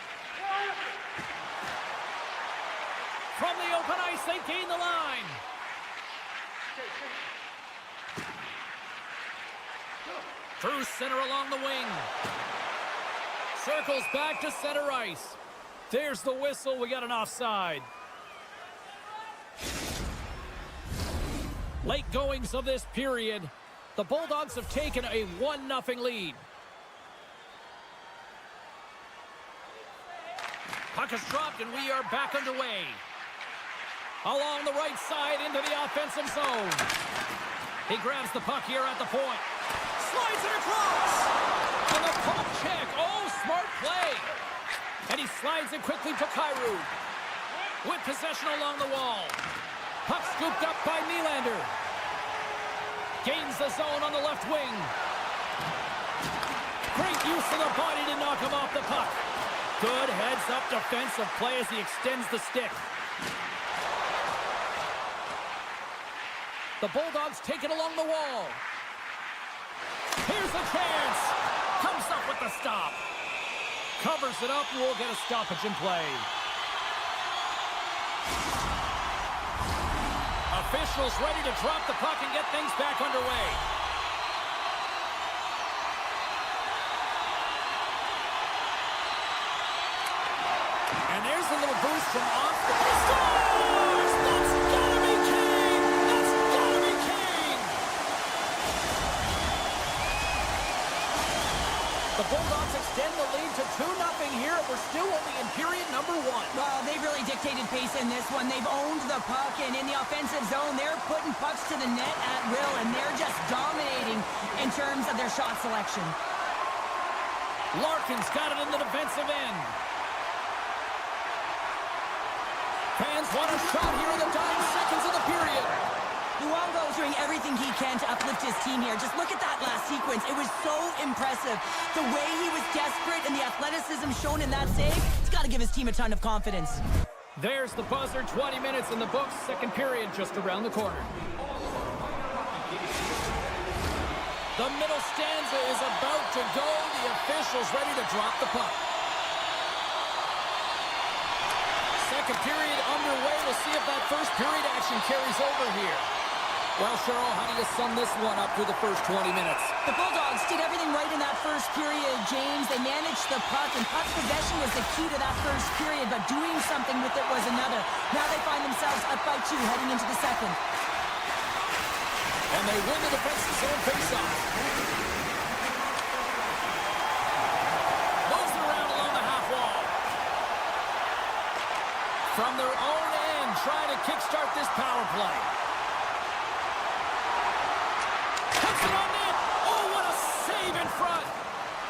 From the open ice, they gain the line. Through center along the wing. Circles back to center ice. There's the whistle. We got an offside. Late goings of this period. The Bulldogs have taken a 1-0 lead. Puck is dropped and we are back underway. Along the right side into the offensive zone. He grabs the puck here at the point. Slides it across. And the poke check. Oh, smart play. And he slides it quickly to Kyrou. With possession along the wall. Puck scooped up by Nylander. Gains the zone on the left wing. Great use of the body to knock him off the puck. Good heads-up defensive play as he extends the stick. The Bulldogs take it along the wall. Here's a chance. Comes up with the stop. Covers it up, and we'll get a stoppage in play. Officials ready to drop the puck and get things back underway. And there's a little boost from off the scores! That's gotta be Kane! That's gotta be Kane! The Bulldogs extend the lead to 2-0 here. We're still only in period number 1. Well, they've really dictated pace in this one. They've owned the puck, and in the offensive zone, they're putting pucks to the net at will, and they're just dominating in terms of their shot selection. Larkin's got it in the defensive end. Fans want a shot here in the dying seconds of the period. Luongo's doing everything he can to uplift his team here. Just look at that last sequence. It was so impressive. The way he was desperate and the athleticism shown in that save, it's got to give his team a ton of confidence. There's the buzzer. 20 minutes in the books. Second period just around the corner. The middle stanza is about to go. The officials ready to drop the puck. Second period underway. We'll see if that first period action carries over here. Well, Cheryl, how do you sum this one up through the first 20 minutes? The Bulldogs did everything right in that first period, James. They managed the puck, and puck possession was the key to that first period, but doing something with it was another. Now they find themselves up by 2 heading into the second. And they win the defensive zone faceoff. Moves it around along the half wall. From their own end, trying to kickstart this power play. Puts it on net. Oh, what a save in front.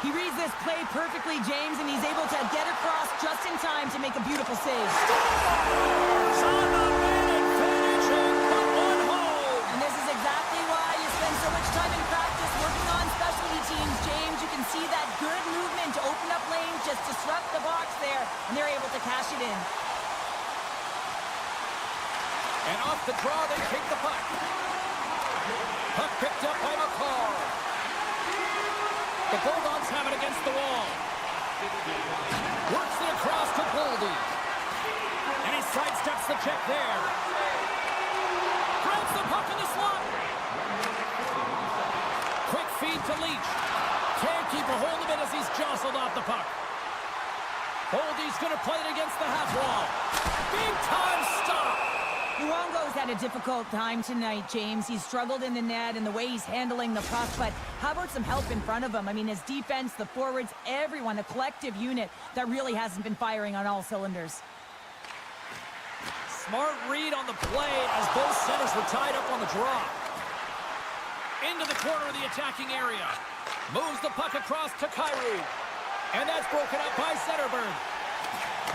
He reads this play perfectly, James, and he's able to get across just in time to make a beautiful save. Scores on the minute, finishing the one home. And this is exactly why you spend so much time in practice working on specialty teams, James. You can see that good movement to open up lanes, just disrupt the box there, and they're able to cash it in. And off the draw, they take the puck. Puck picked up by McCall. The Bulldogs have it against the wall. Works it across to Goldie. And he sidesteps the check there. Grabs the puck in the slot. Quick feed to Leach. Can't keep a hold of it as he's jostled off the puck. Goldie's going to play it against the half wall. Big time stop. Luongo's had a difficult time tonight, James. He's struggled in the net and the way he's handling the puck, but how about some help in front of him? I mean, his defense, the forwards, everyone, a collective unit that really hasn't been firing on all cylinders. Smart read on the play as both centers were tied up on the draw. Into the corner of the attacking area. Moves the puck across to Kyrou. And that's broken up by Zetterberg.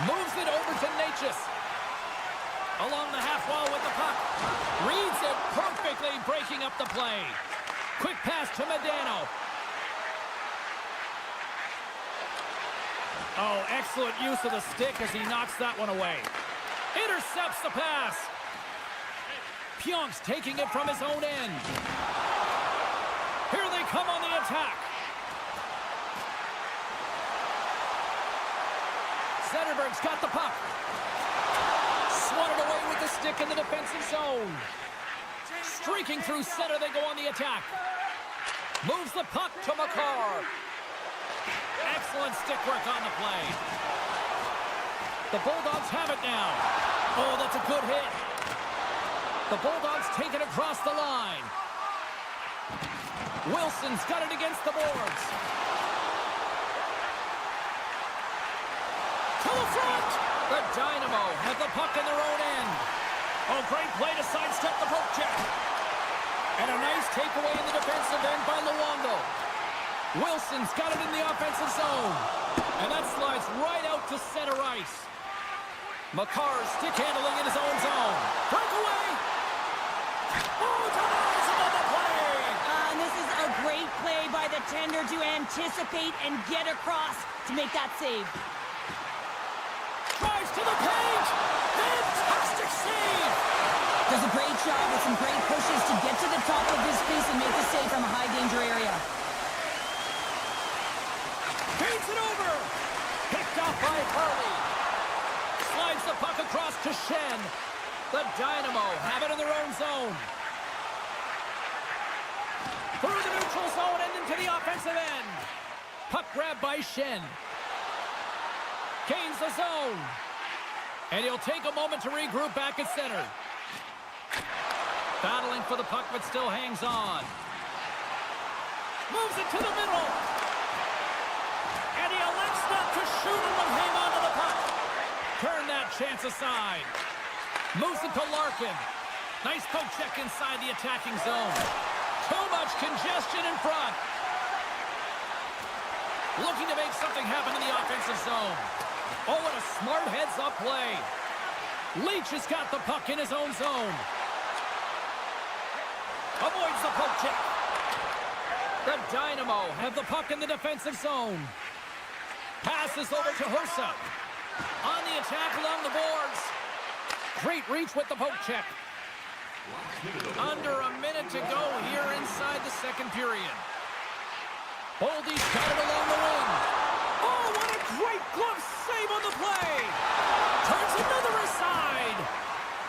Moves it over to Natchez. Along the half wall with the puck. Reads it perfectly, breaking up the play. Quick pass to Medano. Oh, excellent use of the stick as he knocks that one away. Intercepts the pass. Pionk's taking it from his own end. Here they come on the attack. Zetterberg's got the puck. Swatted away with the stick in the defensive zone. Streaking through center, they go on the attack. Moves the puck to McCarr. Excellent stick work on the play. The Bulldogs have it now. Oh, that's a good hit. The Bulldogs take it across the line. Wilson's got it against the boards. To the front. The Dynamo have the puck in their own end. Oh, great play to sidestep the poke check. And a nice takeaway in the defensive end by Luongo. Wilson's got it in the offensive zone. And that slides right out to center ice. McCarr stick handling in his own zone. Breakaway. Oh, denies another play. And this is a great play by the tender to anticipate and get across to make that save. Drives to the paint. Fantastic save. Does a great job with some great pushes to get to the top of this crease and make the save from a high-danger area. Paints it over. Picked off by Hurley. Slides the puck across to Shen. The Dynamo have it in their own zone. Through the neutral zone and into the offensive end. Puck grab by Shen. Gains the zone. And he'll take a moment to regroup back at center. Battling for the puck, but still hangs on. Moves it to the middle. And he elects not to shoot and will hang on to the puck. Turn that chance aside. Moves it to Larkin. Nice poke check inside the attacking zone. Too much congestion in front. Looking to make something happen in the offensive zone. Oh, what a smart heads-up play. Leach has got the puck in his own zone. Avoids the poke check. The Dynamo have the puck in the defensive zone. Passes over to Hossa. On the attack along the boards. Great reach with the poke check. Under a minute to go here inside the second period. Boldy's got it along the wing. Oh, what a great glove save on the play. Turns another aside.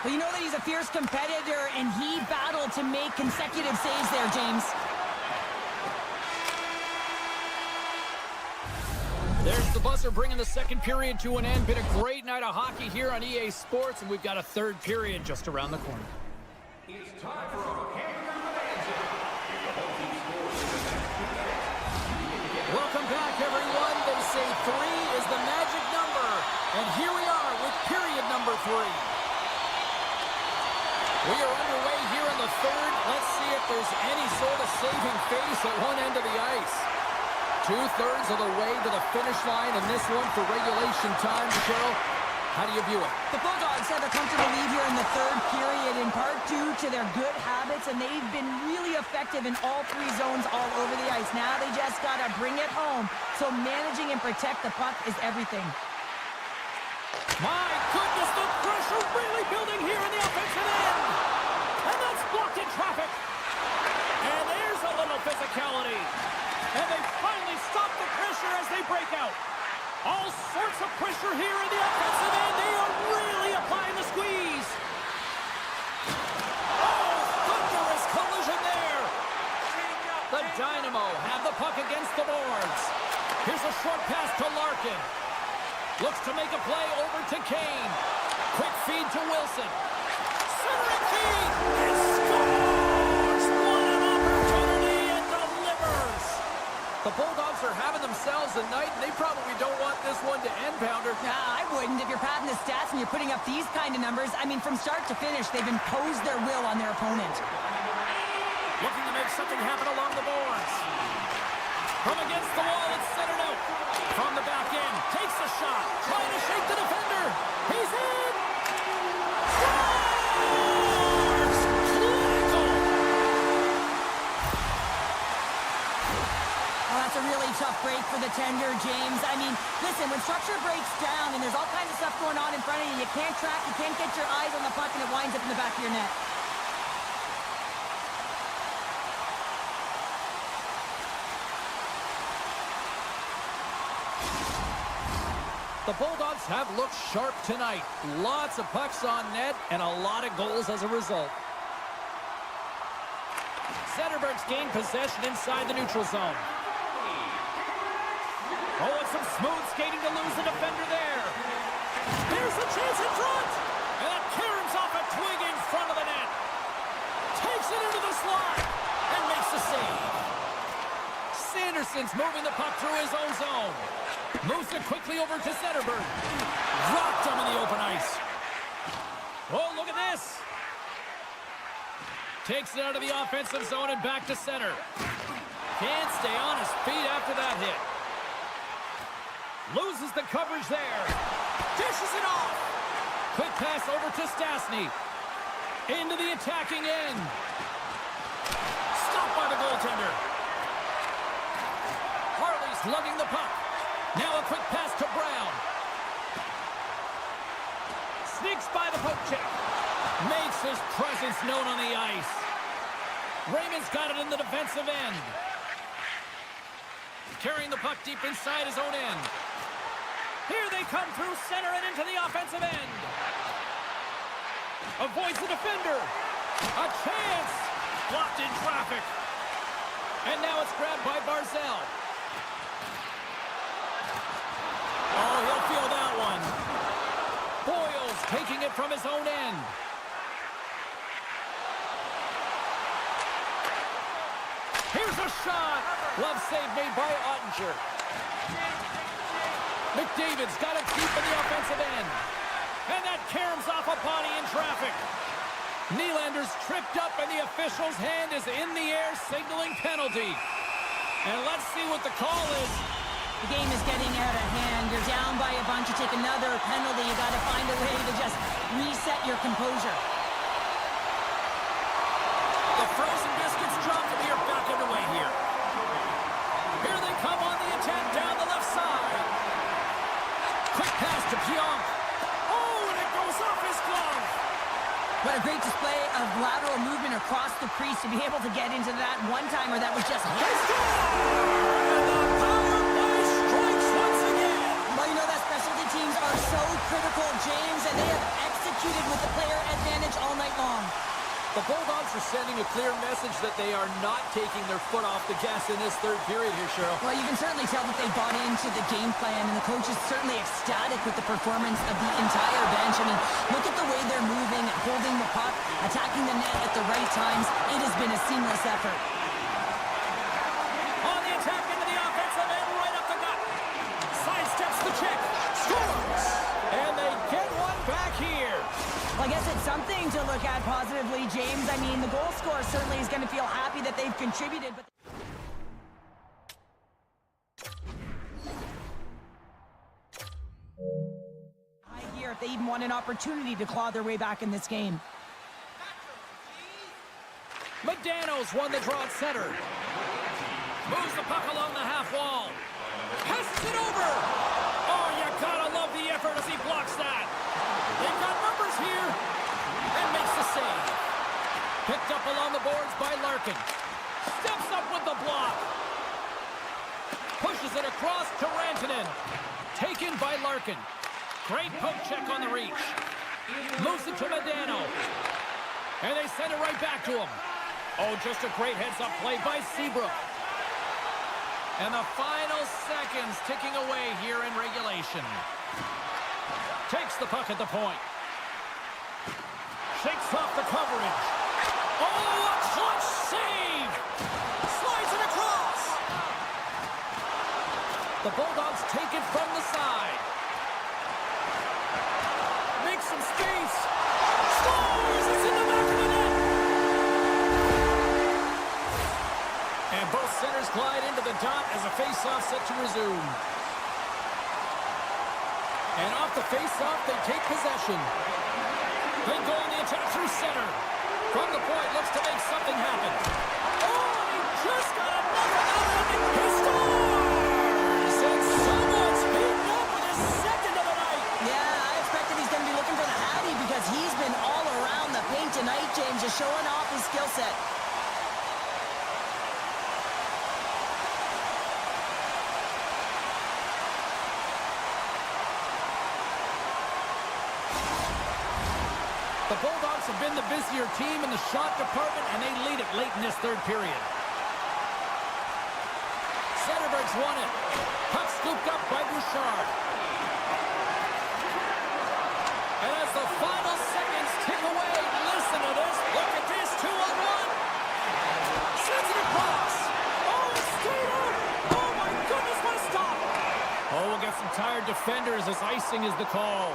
Well, you know that he's a fierce competitor, and he battled to make consecutive saves there, James. There's the buzzer bringing the second period to an end. Been a great night of hockey here on EA Sports, and we've got a third period just around the corner. It's time for our hamburger bonanza. Welcome back, everyone. They say 3 is the magic number, and here we are with period number 3. We are underway here in the third. Let's see if there's any sort of saving face at one end of the ice. 2/3 of the way to the finish line in this one for regulation time. Cheryl, how do you view it? The Bulldogs have a comfortable lead here in the third period, in part due to their good habits, and they've been really effective in all 3 zones all over the ice. Now they just got to bring it home, so managing and protect the puck is everything. My goodness, the pressure really building here in the offensive end. And that's blocked in traffic. And there's a little physicality. And they finally stop the pressure as they break out. All sorts of pressure here in the offensive end. They are really applying the squeeze. Oh, thunderous collision there. The Dynamo have the puck against the boards. Here's a short pass to Larkin. Looks to make a play over to Kane. Quick feed to Wilson. Centering feed. And scores! What an opportunity and delivers. The Bulldogs are having themselves a night, and they probably don't want this one to end, Pounder. Nah, I wouldn't. If you're padding the stats and you're putting up these kind of numbers, I mean, from start to finish, they've imposed their will on their opponent. Looking to make something happen along the boards. From against the wall, it's centered out. From the back end, takes a shot. Trying to shake the defender. He's in! Scores! Clinical! Oh, that's a really tough break for the tender, James. I mean, listen, when structure breaks down and there's all kinds of stuff going on in front of you, you can't track, you can't get your eyes on the puck, and it winds up in the back of your net. The Bulldogs have looked sharp tonight. Lots of pucks on net and a lot of goals as a result. Zetterberg's gained possession inside the neutral zone. Oh, and some smooth skating to lose the defender there. Here's the chance in front. And that caroms off a twig in front of the net. Takes it into the slot and makes the save. Sanderson's moving the puck through his own zone. Moves it quickly over to Zetterberg. Rocked him in the open ice. Oh, look at this. Takes it out of the offensive zone and back to center. Can't stay on his feet after that hit. Loses the coverage there. Dishes it off. Quick pass over to Stastny. Into the attacking end. Stopped by the goaltender. Harley's lugging the puck. Now a quick pass to Brown. Sneaks by the poke check. Made his presence known on the ice. Raymond's got it in the defensive end. Carrying the puck deep inside his own end. Here they come through center and into the offensive end. Avoids the defender. A chance. Blocked in traffic. And now it's grabbed by Barzell. Oh, he'll feel that one. Boyles taking it from his own end. Here's a shot. Glove save made by Ottinger. McDavid's got it deep in the offensive end. And that caroms off a body in traffic. Nylander's tripped up and the official's hand is in the air signaling penalty. And let's see what the call is. The game is getting out of hand. You're down by a bunch. You take another penalty. You got to find a way to just reset your composure. The frozen biscuits drop and we are back underway here. Here they come on the attack down the left side. Quick pass to Pionk. Oh, and it goes off his glove. What a great display of lateral movement across the crease to be able to get into that one-timer that was just... And the power play strikes once again. Well, you know that specialty teams are so critical, James, and they have executed with the player advantage all night long. The Bulldogs are sending a clear message that they are not taking their foot off the gas in this third period here, Cheryl. Well, you can certainly tell that they bought into the game plan, and the coach is certainly ecstatic with the performance of the entire bench. I mean, look at the way they're moving, holding the puck, attacking the net at the right times. It has been a seamless effort. On the attack into the offensive end, right up the gut. Sidesteps the check. Scores! And they get one back here. Well, I guess it's something to look at positively, James. I mean, the goal scorer certainly is going to feel happy that they've contributed, but... Here, if they even want an opportunity to claw their way back in this game. Modano's won the draw at center. Moves the puck along the half wall. Passes it over. Oh, you gotta love the effort as he blocks that. They've got numbers here. And makes the save. Picked up along the boards by Larkin. Steps up with the block. Pushes it across to Rantanen. Taken by Larkin. Great poke check on the reach. Moves it to Modano. And they send it right back to him. Oh, just a great heads-up play by Seabrook. And the final seconds ticking away here in regulation. Takes the puck at the point. Shakes off the coverage. Oh, a clutch save! Slides it across! The Bulldogs take it from the side. Makes some space. Scores! It's in the back of the net! And both centers glide into the dot as a face-off set to resume. And off the face-off, they take possession. They go on the attack through center. From the point, looks to make something happen. Oh, he just got another out. He scores! And someone's beaten up with his second of the night. Yeah, I expected he's going to be looking for the Hattie because he's been all around the paint tonight, James, just showing off his skill set. The Bulldogs have been the busier team in the shot department, and they lead it late in this third period. Centerberg's won it. Puck scooped up by Bouchard. And as the final seconds tick away, listen to this. Look at this, 2-on-1. Sends it across. Oh, it's straight out. Oh, my goodness, what a stop. Oh, we'll get some tired defenders as icing is the call.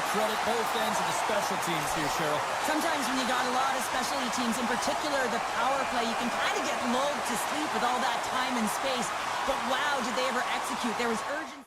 Credit both ends of the special teams here, Cheryl. Sometimes when you got a lot of specialty teams, in particular the power play, you can kind of get lulled to sleep with all that time and space. But wow, did they ever execute. There was urgency.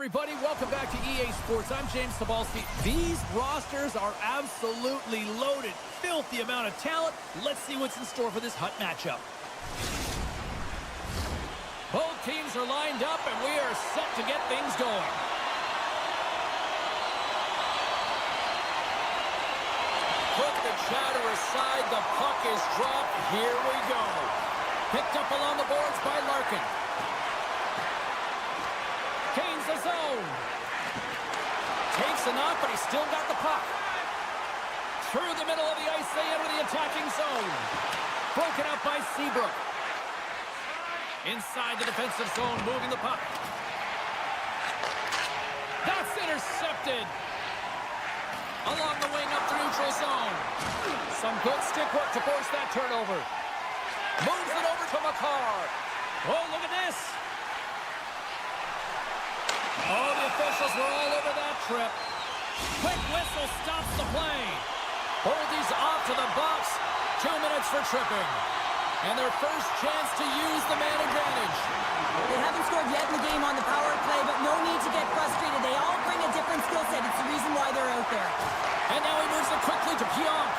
everybody. Welcome back to EA Sports. I'm James Sabalski. These rosters are absolutely loaded. Filthy amount of talent. Let's see what's in store for this hot matchup. Both teams are lined up, and we are set to get things going. Put the chatter aside. The puck is dropped. Here we go. Picked up along the boards by Larkin. Kane's the zone. Takes a knock, but he's still got the puck. Through the middle of the ice, they enter the attacking zone. Broken up by Seabrook. Inside the defensive zone, moving the puck. That's intercepted. Along the wing up the neutral zone. Some good stick work to force that turnover. Moves it over to McCarr. Oh, look at this. Oh, the officials were all over that trip. Quick whistle stops the play. Boldy's off to the box. 2 minutes for tripping. And their first chance to use the man advantage. They haven't scored yet in the game on the power play, but no need to get frustrated. They all bring a different skill set. It's the reason why they're out there. And now he moves it quickly to Pionk.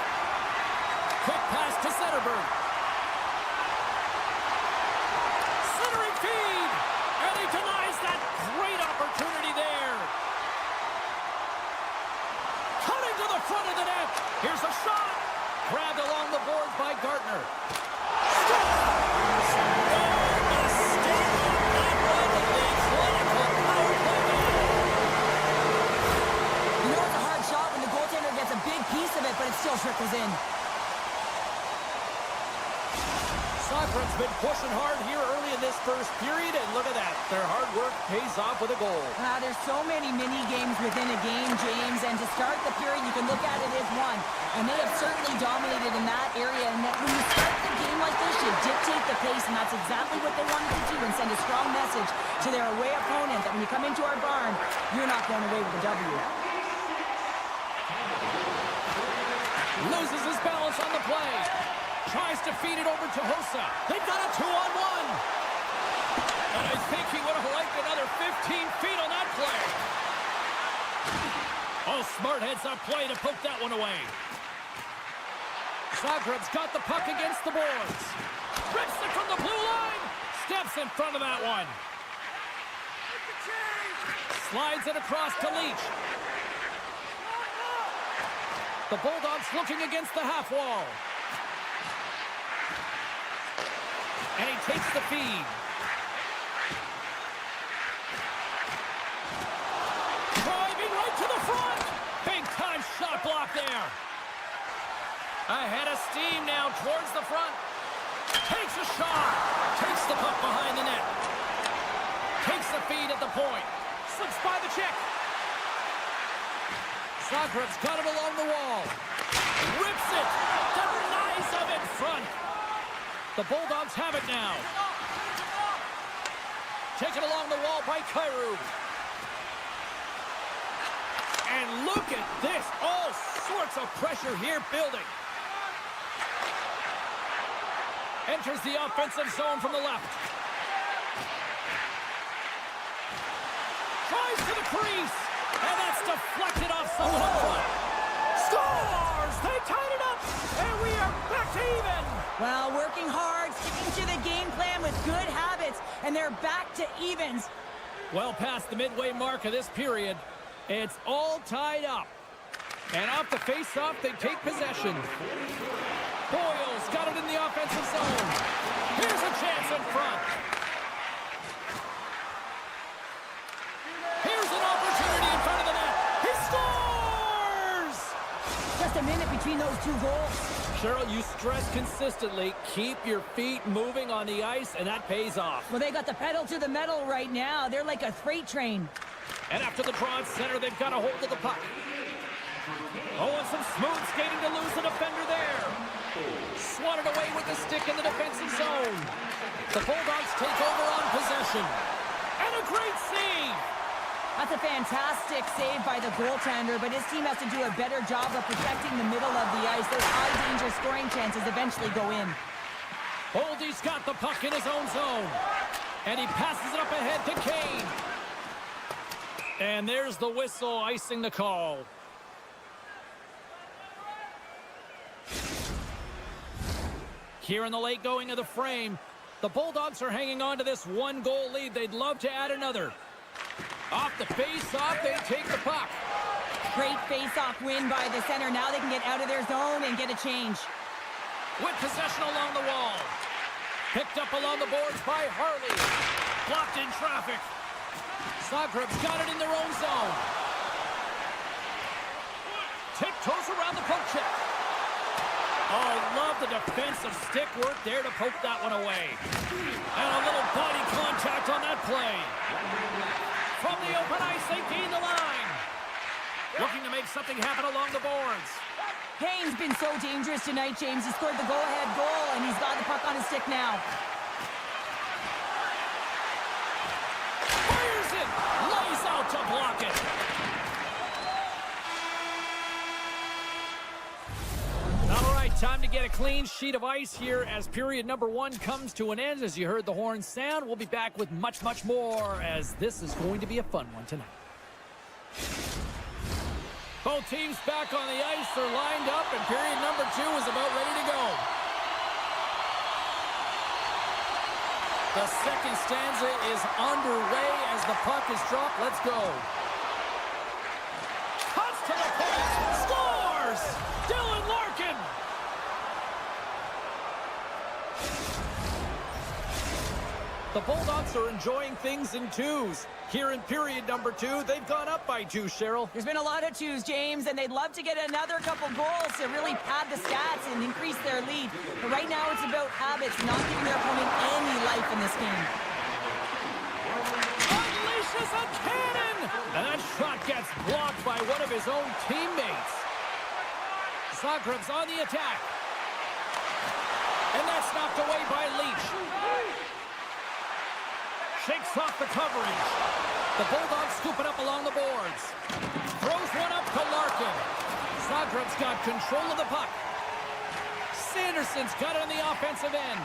Quick pass to Zetterberg. Centering feed. And he denies that great opportunity there. Cutting to the front of the net. Here's a shot. Grabbed along the boards by Gartner. Scores! No mistake on that one. The clinical power play. You know it's a hard shot when the goaltender gets a big piece of it, but it still trickles in. Sokrat's been pushing hard here early in this first period, and look at that. Their hard work pays off with a goal. There's so many mini-games within a game, James, and to start the period, you can look at it as one. And they have certainly dominated in that area, and that when you start the game like this, you dictate the pace, and that's exactly what they wanted to do and send a strong message to their away opponent that when you come into our barn, you're not going away with a W. Loses his balance on the play. Tries to feed it over to Hossa. They've got a 2-on-1. And I think he would have liked another 15 feet on that play. Oh, smart heads up play to poke that one away. Zagreb's got the puck against the boards. Rips it from the blue line. Steps in front of that one. Slides it across to Leach. The Bulldogs looking against the half wall. And he takes the feed. Driving right to the front. Big time shot block there. Ahead of steam now towards the front. Takes a shot. Takes the puck behind the net. Takes the feed at the point. Slips by the check. Zagreb's got it along the wall. Rips it. Denies him in front. The Bulldogs have it now. Taken along the wall by Kyrou. And look at this. All sorts of pressure here building. Enters the offensive zone from the left. Tries to the crease. And that's deflected off someone up front. Scores! They tied it up. And we are back to even. Well, working hard, sticking to the game plan with good habits, and they're back to evens. Well past the midway mark of this period, it's all tied up. And off the face-off, they take possession. Boyle's got it in the offensive zone. Here's a chance in front. Here's an opportunity in front of the net. He scores! Just a minute between those two goals. Cheryl, you stress consistently, keep your feet moving on the ice, and that pays off. Well, they got the pedal to the metal right now. They're like a freight train. And after the draw at center, they've got a hold of the puck. Oh, and some smooth skating to lose the defender there. Swatted away with the stick in the defensive zone. The Bulldogs take over on possession. And a great save. That's a fantastic save by the goaltender, but his team has to do a better job of protecting the middle of the ice. Those high-danger scoring chances eventually go in. Boldy's got the puck in his own zone. And he passes it up ahead to Kane. And there's the whistle icing the call. Here in the late going of the frame, the Bulldogs are hanging on to this one-goal lead. They'd love to add another. Off the face-off, they take the puck. Great face-off win by the center. Now they can get out of their zone and get a change. With possession along the wall. Picked up along the boards by Harley. Blocked in traffic. Zagreb's got it in their own zone. Tiptoes around the poke check. Oh, love the defensive stick work there to poke that one away. And a little body contact on that play. From the open ice, they gain the line. Looking to make something happen along the boards. Kane's been so dangerous tonight, James. He scored the go-ahead goal, and he's got the puck on his stick now. Fires it! Lays out to block it. All right, time to get a clean sheet of ice here as period number 1 comes to an end. As you heard the horn sound, we'll be back with much, much more as this is going to be a fun one tonight. Both teams back on the ice are lined up, and period number 2 is about ready to go. The second stanza is underway as the puck is dropped. Let's go. Cuts to the point. Scores! Dylan Larkin! The Bulldogs are enjoying things in twos. Here in period number 2, they've gone up by 2, Cheryl. There's been a lot of twos, James, and they'd love to get another couple goals to really pad the stats and increase their lead. But right now it's about habits, not giving their opponent any life in this game. Unleashes a cannon! And that shot gets blocked by one of his own teammates. Zagreb's on the attack. And that's knocked away by Leach. Shakes off the coverage. The Bulldogs scoop it up along the boards. Throws one up to Larkin. Zagreb's got control of the puck. Sanderson's got it on the offensive end.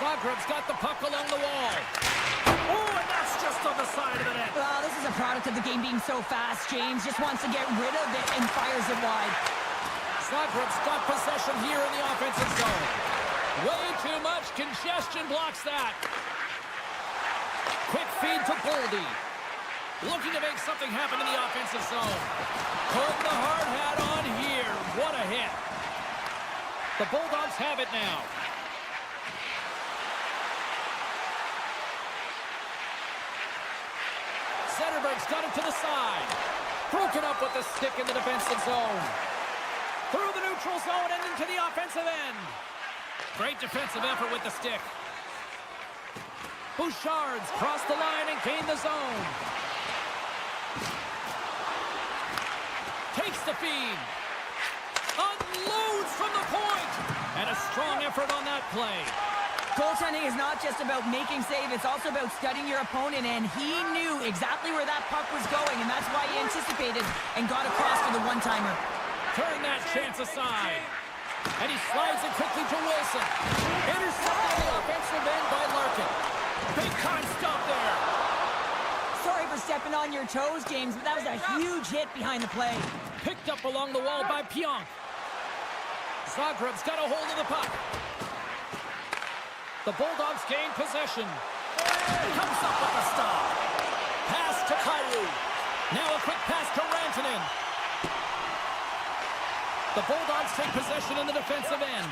Zagreb's got the puck along the wall. Oh, and that's just on the side of the net. Well, this is a product of the game being so fast. James just wants to get rid of it and fires it wide. Zagreb's got possession here in the offensive zone. Way too much congestion blocks that. Quick feed to Boldy. Looking to make something happen in the offensive zone. Put the hard hat on here. What a hit. The Bulldogs have it now. Zetterberg's got it to the side. Broken up with the stick in the defensive zone. Through the neutral zone and into the offensive end. Great defensive effort with the stick. Bouchard's crossed the line and gained the zone. Takes the feed. Unloads from the point. And a strong effort on that play. Goaltending is not just about making saves, it's also about studying your opponent, and he knew exactly where that puck was going, and that's why he anticipated and got across to the one-timer. Turn that chance aside. And he slides it quickly to Wilson. Intercepted the offensive end by Larkin. Big time stop there. Sorry for stepping on your toes, James, but that was a huge hit behind the play. Picked up along the wall by Pionk. Zagreb's got a hold of the puck. The Bulldogs gain possession. Comes up with the stop. Pass to Kyrou. Now a quick pass to Rantanen. The Bulldogs take possession in the defensive end.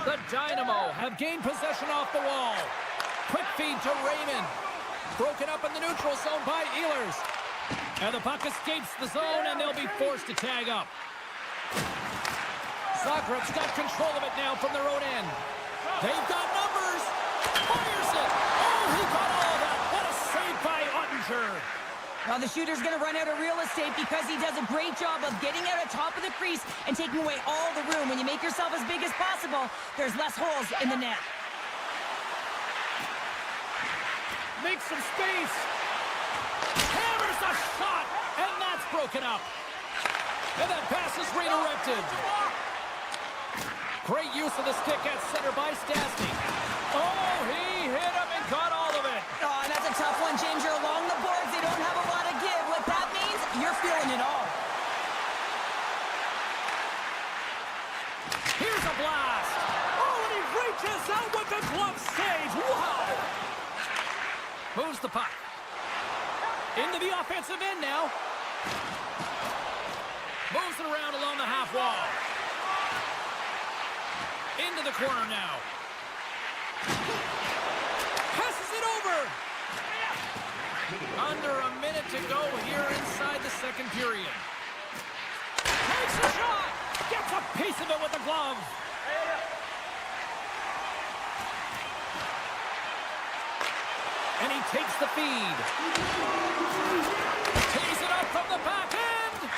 The Dynamo have gained possession off the wall. Quick feed to Raymond. Broken up in the neutral zone by Ehlers. And the puck escapes the zone, and they'll be forced to tag up. Zagreb's got control of it now from their own end. They've got numbers. Fires it. Oh, he got all of that. What a save by Ottinger. Well, the shooter's going to run out of real estate because he does a great job of getting out at top of the crease and taking away all the room. When you make yourself as big as possible, there's less holes in the net. Makes some space. Hammers a shot, and that's broken up. And that pass is redirected. Great use of the stick at center by Stastny. Oh, he hit him and got all of it. Oh, and that's a tough one, James. You're along the boards. They don't have a lot of give. What that means, you're feeling it all. Here's a blast. Oh, and he reaches out with the glove save. Wow. Moves the puck. Into the offensive end now. Moves it around along the half wall. Into the corner now. Passes it over. Under a minute to go here inside the second period. Takes a shot. Gets a piece of it with the glove. And he takes the feed. Tees it up from the back end.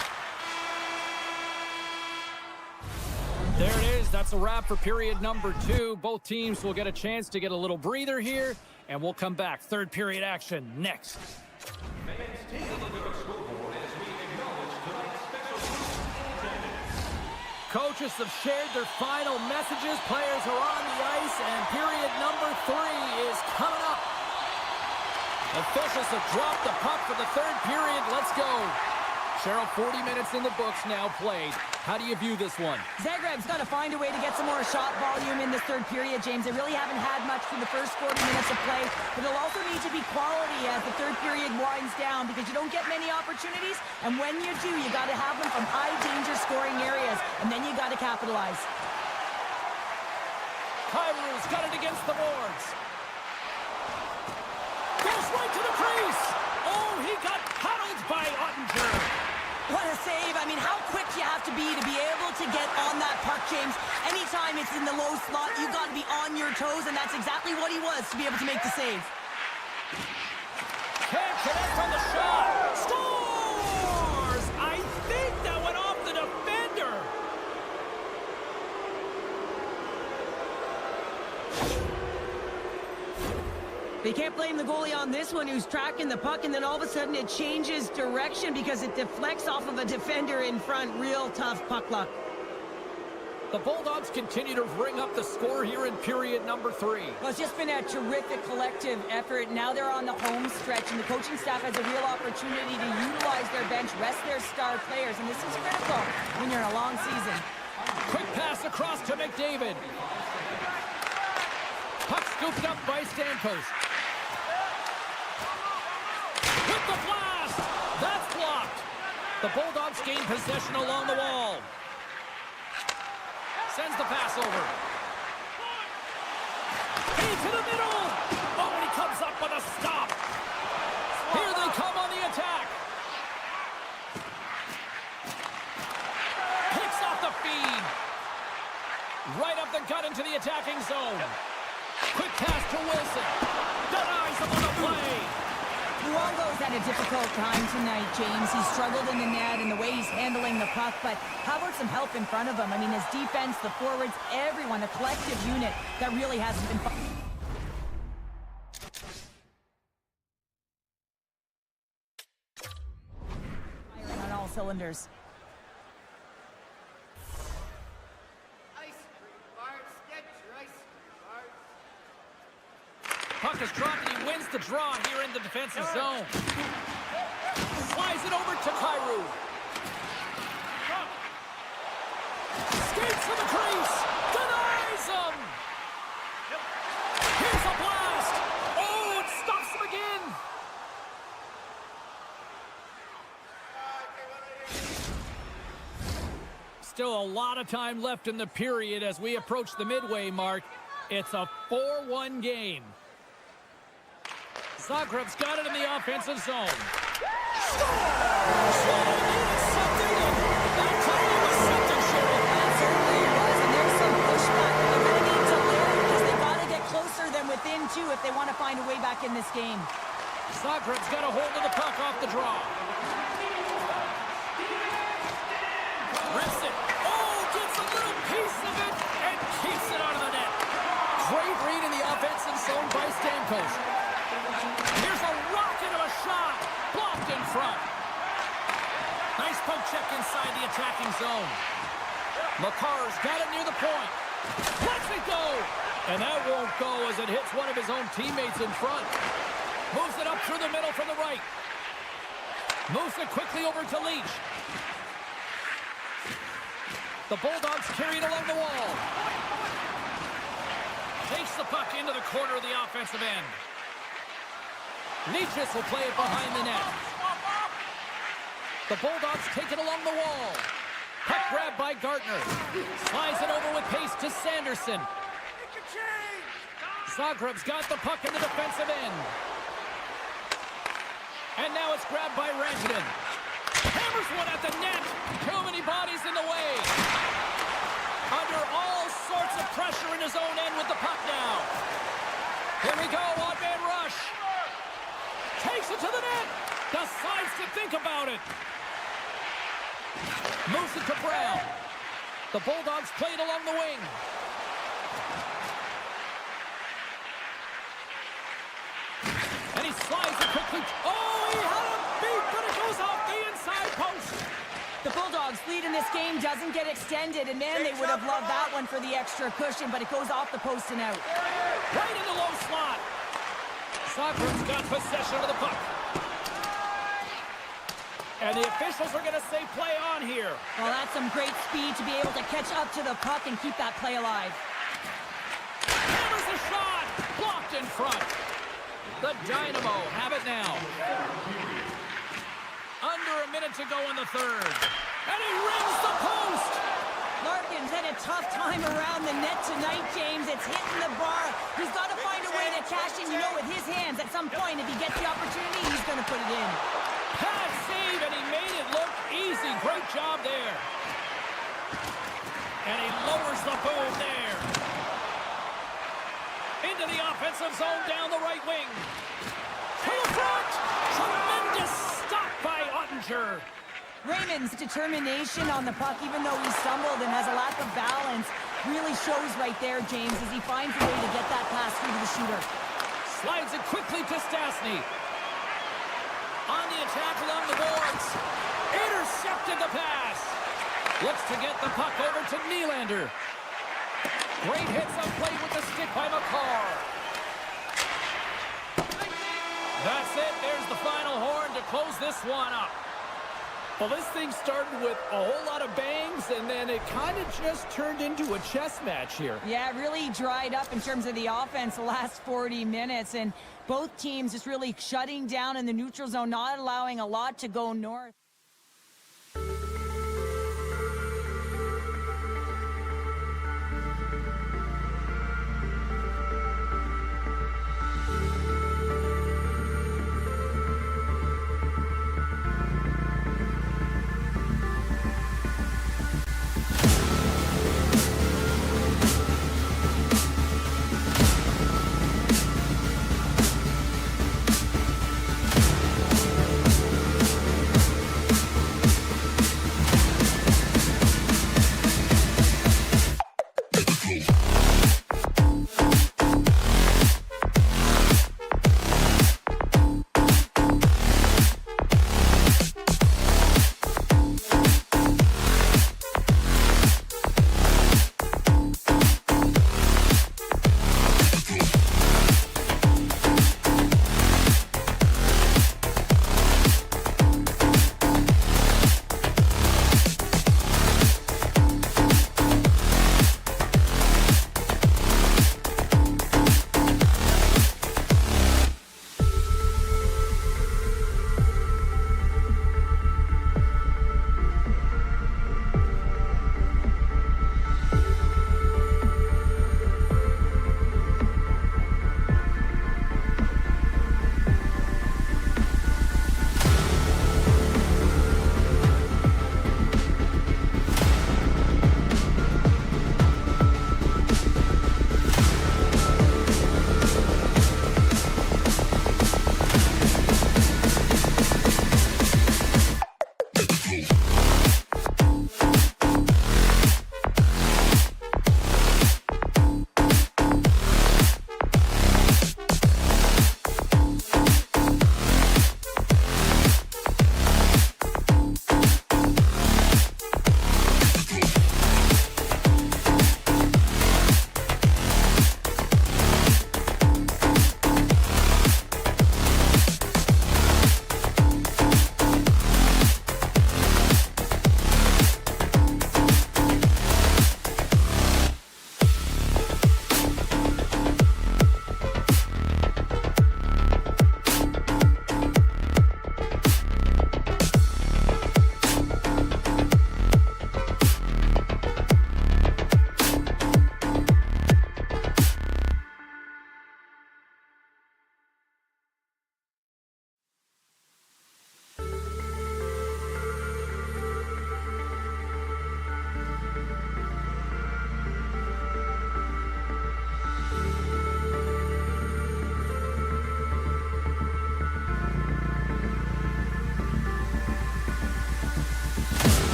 There it is. That's a wrap for period number 2. Both teams will get a chance to get a little breather here, and we'll come back. Third period action next. Fans, take a look at our scoreboard as we acknowledge tonight's special attendance. Coaches have shared their final messages. Players are on the ice, and period number 3 is coming up. Officials have dropped the puck for the third period. Let's go. Cheryl, 40 minutes in the books now played. How do you view this one? Zagreb's got to find a way to get some more shot volume in this third period, James. They really haven't had much through the first 40 minutes of play, but it'll also need to be quality as the third period winds down because you don't get many opportunities, and when you do, you got to have them from high-danger scoring areas, and then you got to capitalize. Kairu's got it against the boards. Goes right to the crease. Oh, he got paddled by Ottinger. What a save. I mean, how quick you have to be able to get on that puck, James. Anytime it's in the low slot, you got to be on your toes, and that's exactly what he was to be able to make the save. Can't connect on the shot. Scores! I think that went off the defender. They can't blame the goalie on this one who's tracking the puck, and then all of a sudden it changes direction because it deflects off of a defender in front. Real tough puck luck. The Bulldogs continue to ring up the score here in period number 3. Well, it's just been a terrific collective effort. Now they're on the home stretch, and the coaching staff has a real opportunity to utilize their bench, rest their star players, and this is critical when you're in a long season. Quick pass across to McDavid. Puck scooped up by Stamkos. With the blast! That's blocked. The Bulldogs gain possession along the wall. Sends the pass over. Into the middle! Oh, and he comes up with a stop. Here they come on the attack. Picks off the feed. Right up the gut into the attacking zone. Quick pass to Wilson. Denies him on the play. Luongo's had a difficult time tonight, James. He's struggled in the net and the way he's handling the puck, but how about some help in front of him? I mean, his defense, the forwards, everyone, a collective unit that really hasn't been firing on all cylinders. Puck is dropped and he wins the draw here in the defensive zone. Slides it over to Kairu. Skates to the crease. Denies him. Here's a blast. Oh, it stops him again. Still a lot of time left in the period as we approach the midway mark. It's a 4-1 game. Zagreb's got it in the offensive zone. Scores! Something, that time it was something, Cheryl. That certainly was, and there's some pushback that they're going to need to learn because they've got to get closer than within two if they want to find a way back in this game. Zagreb's got a hold of the puck off the draw. Rips it. Oh, gets a little piece of it and keeps it out of the net. Great read in the offensive zone by Stamkos. Here's a rocket of a shot. Blocked in front. Nice poke check inside the attacking zone. Makar's got it near the point. Lets it go. And that won't go as it hits one of his own teammates in front. Moves it up through the middle from the right. Moves it quickly over to Leach. The Bulldogs carry it along the wall. Takes the puck into the corner of the offensive end. Leachus will play it behind the net. The Bulldogs take it along the wall. Puck grab by Gartner. Slides it over with pace to Sanderson. Zagreb's got the puck in the defensive end. And now it's grabbed by Rantanen. Hammers one at the net. Too many bodies in the way. Under all sorts of pressure in his own end with the puck now. Here we go, one-man rush. Takes it to the net. Decides to think about it. Moves it to Brown. The Bulldogs play it along the wing. And he slides it quickly. Oh, he had a beat, but it goes off the inside post. The Bulldogs' lead in this game doesn't get extended, and man, they would have loved that one for the extra cushion, but it goes off the post and out. Right in the low slot. Zagreb's got possession of the puck. And the officials are going to say play on here. Well, that's some great speed to be able to catch up to the puck and keep that play alive. Hammers the shot. Blocked in front. The Dynamo have it now. Under a minute to go in the third. And he rings the post. Larkin's had a tough time around the net tonight, James. It's hitting the bar. He's got to find a way to cash in, with his hands. At some point, if he gets the opportunity, he's going to put it in. Pad save, and he made it look easy. Great job there. And he lowers the boom there. Into the offensive zone down the right wing. To the front. Tremendous stop by Ottinger. Raymond's determination on the puck, even though he stumbled and has a lack of balance, really shows right there, James, as he finds a way to get that pass through to the shooter. Slides it quickly to Stastny. On the attack along the boards. Intercepted the pass. Looks to get the puck over to Nylander. Great hits on play with the stick by McCarr. That's it. There's the final horn to close this one up. Well, this thing started with a whole lot of bangs, and then it kind of just turned into a chess match here. Yeah, it really dried up in terms of the offense the last 40 minutes, and both teams just really shutting down in the neutral zone, not allowing a lot to go north.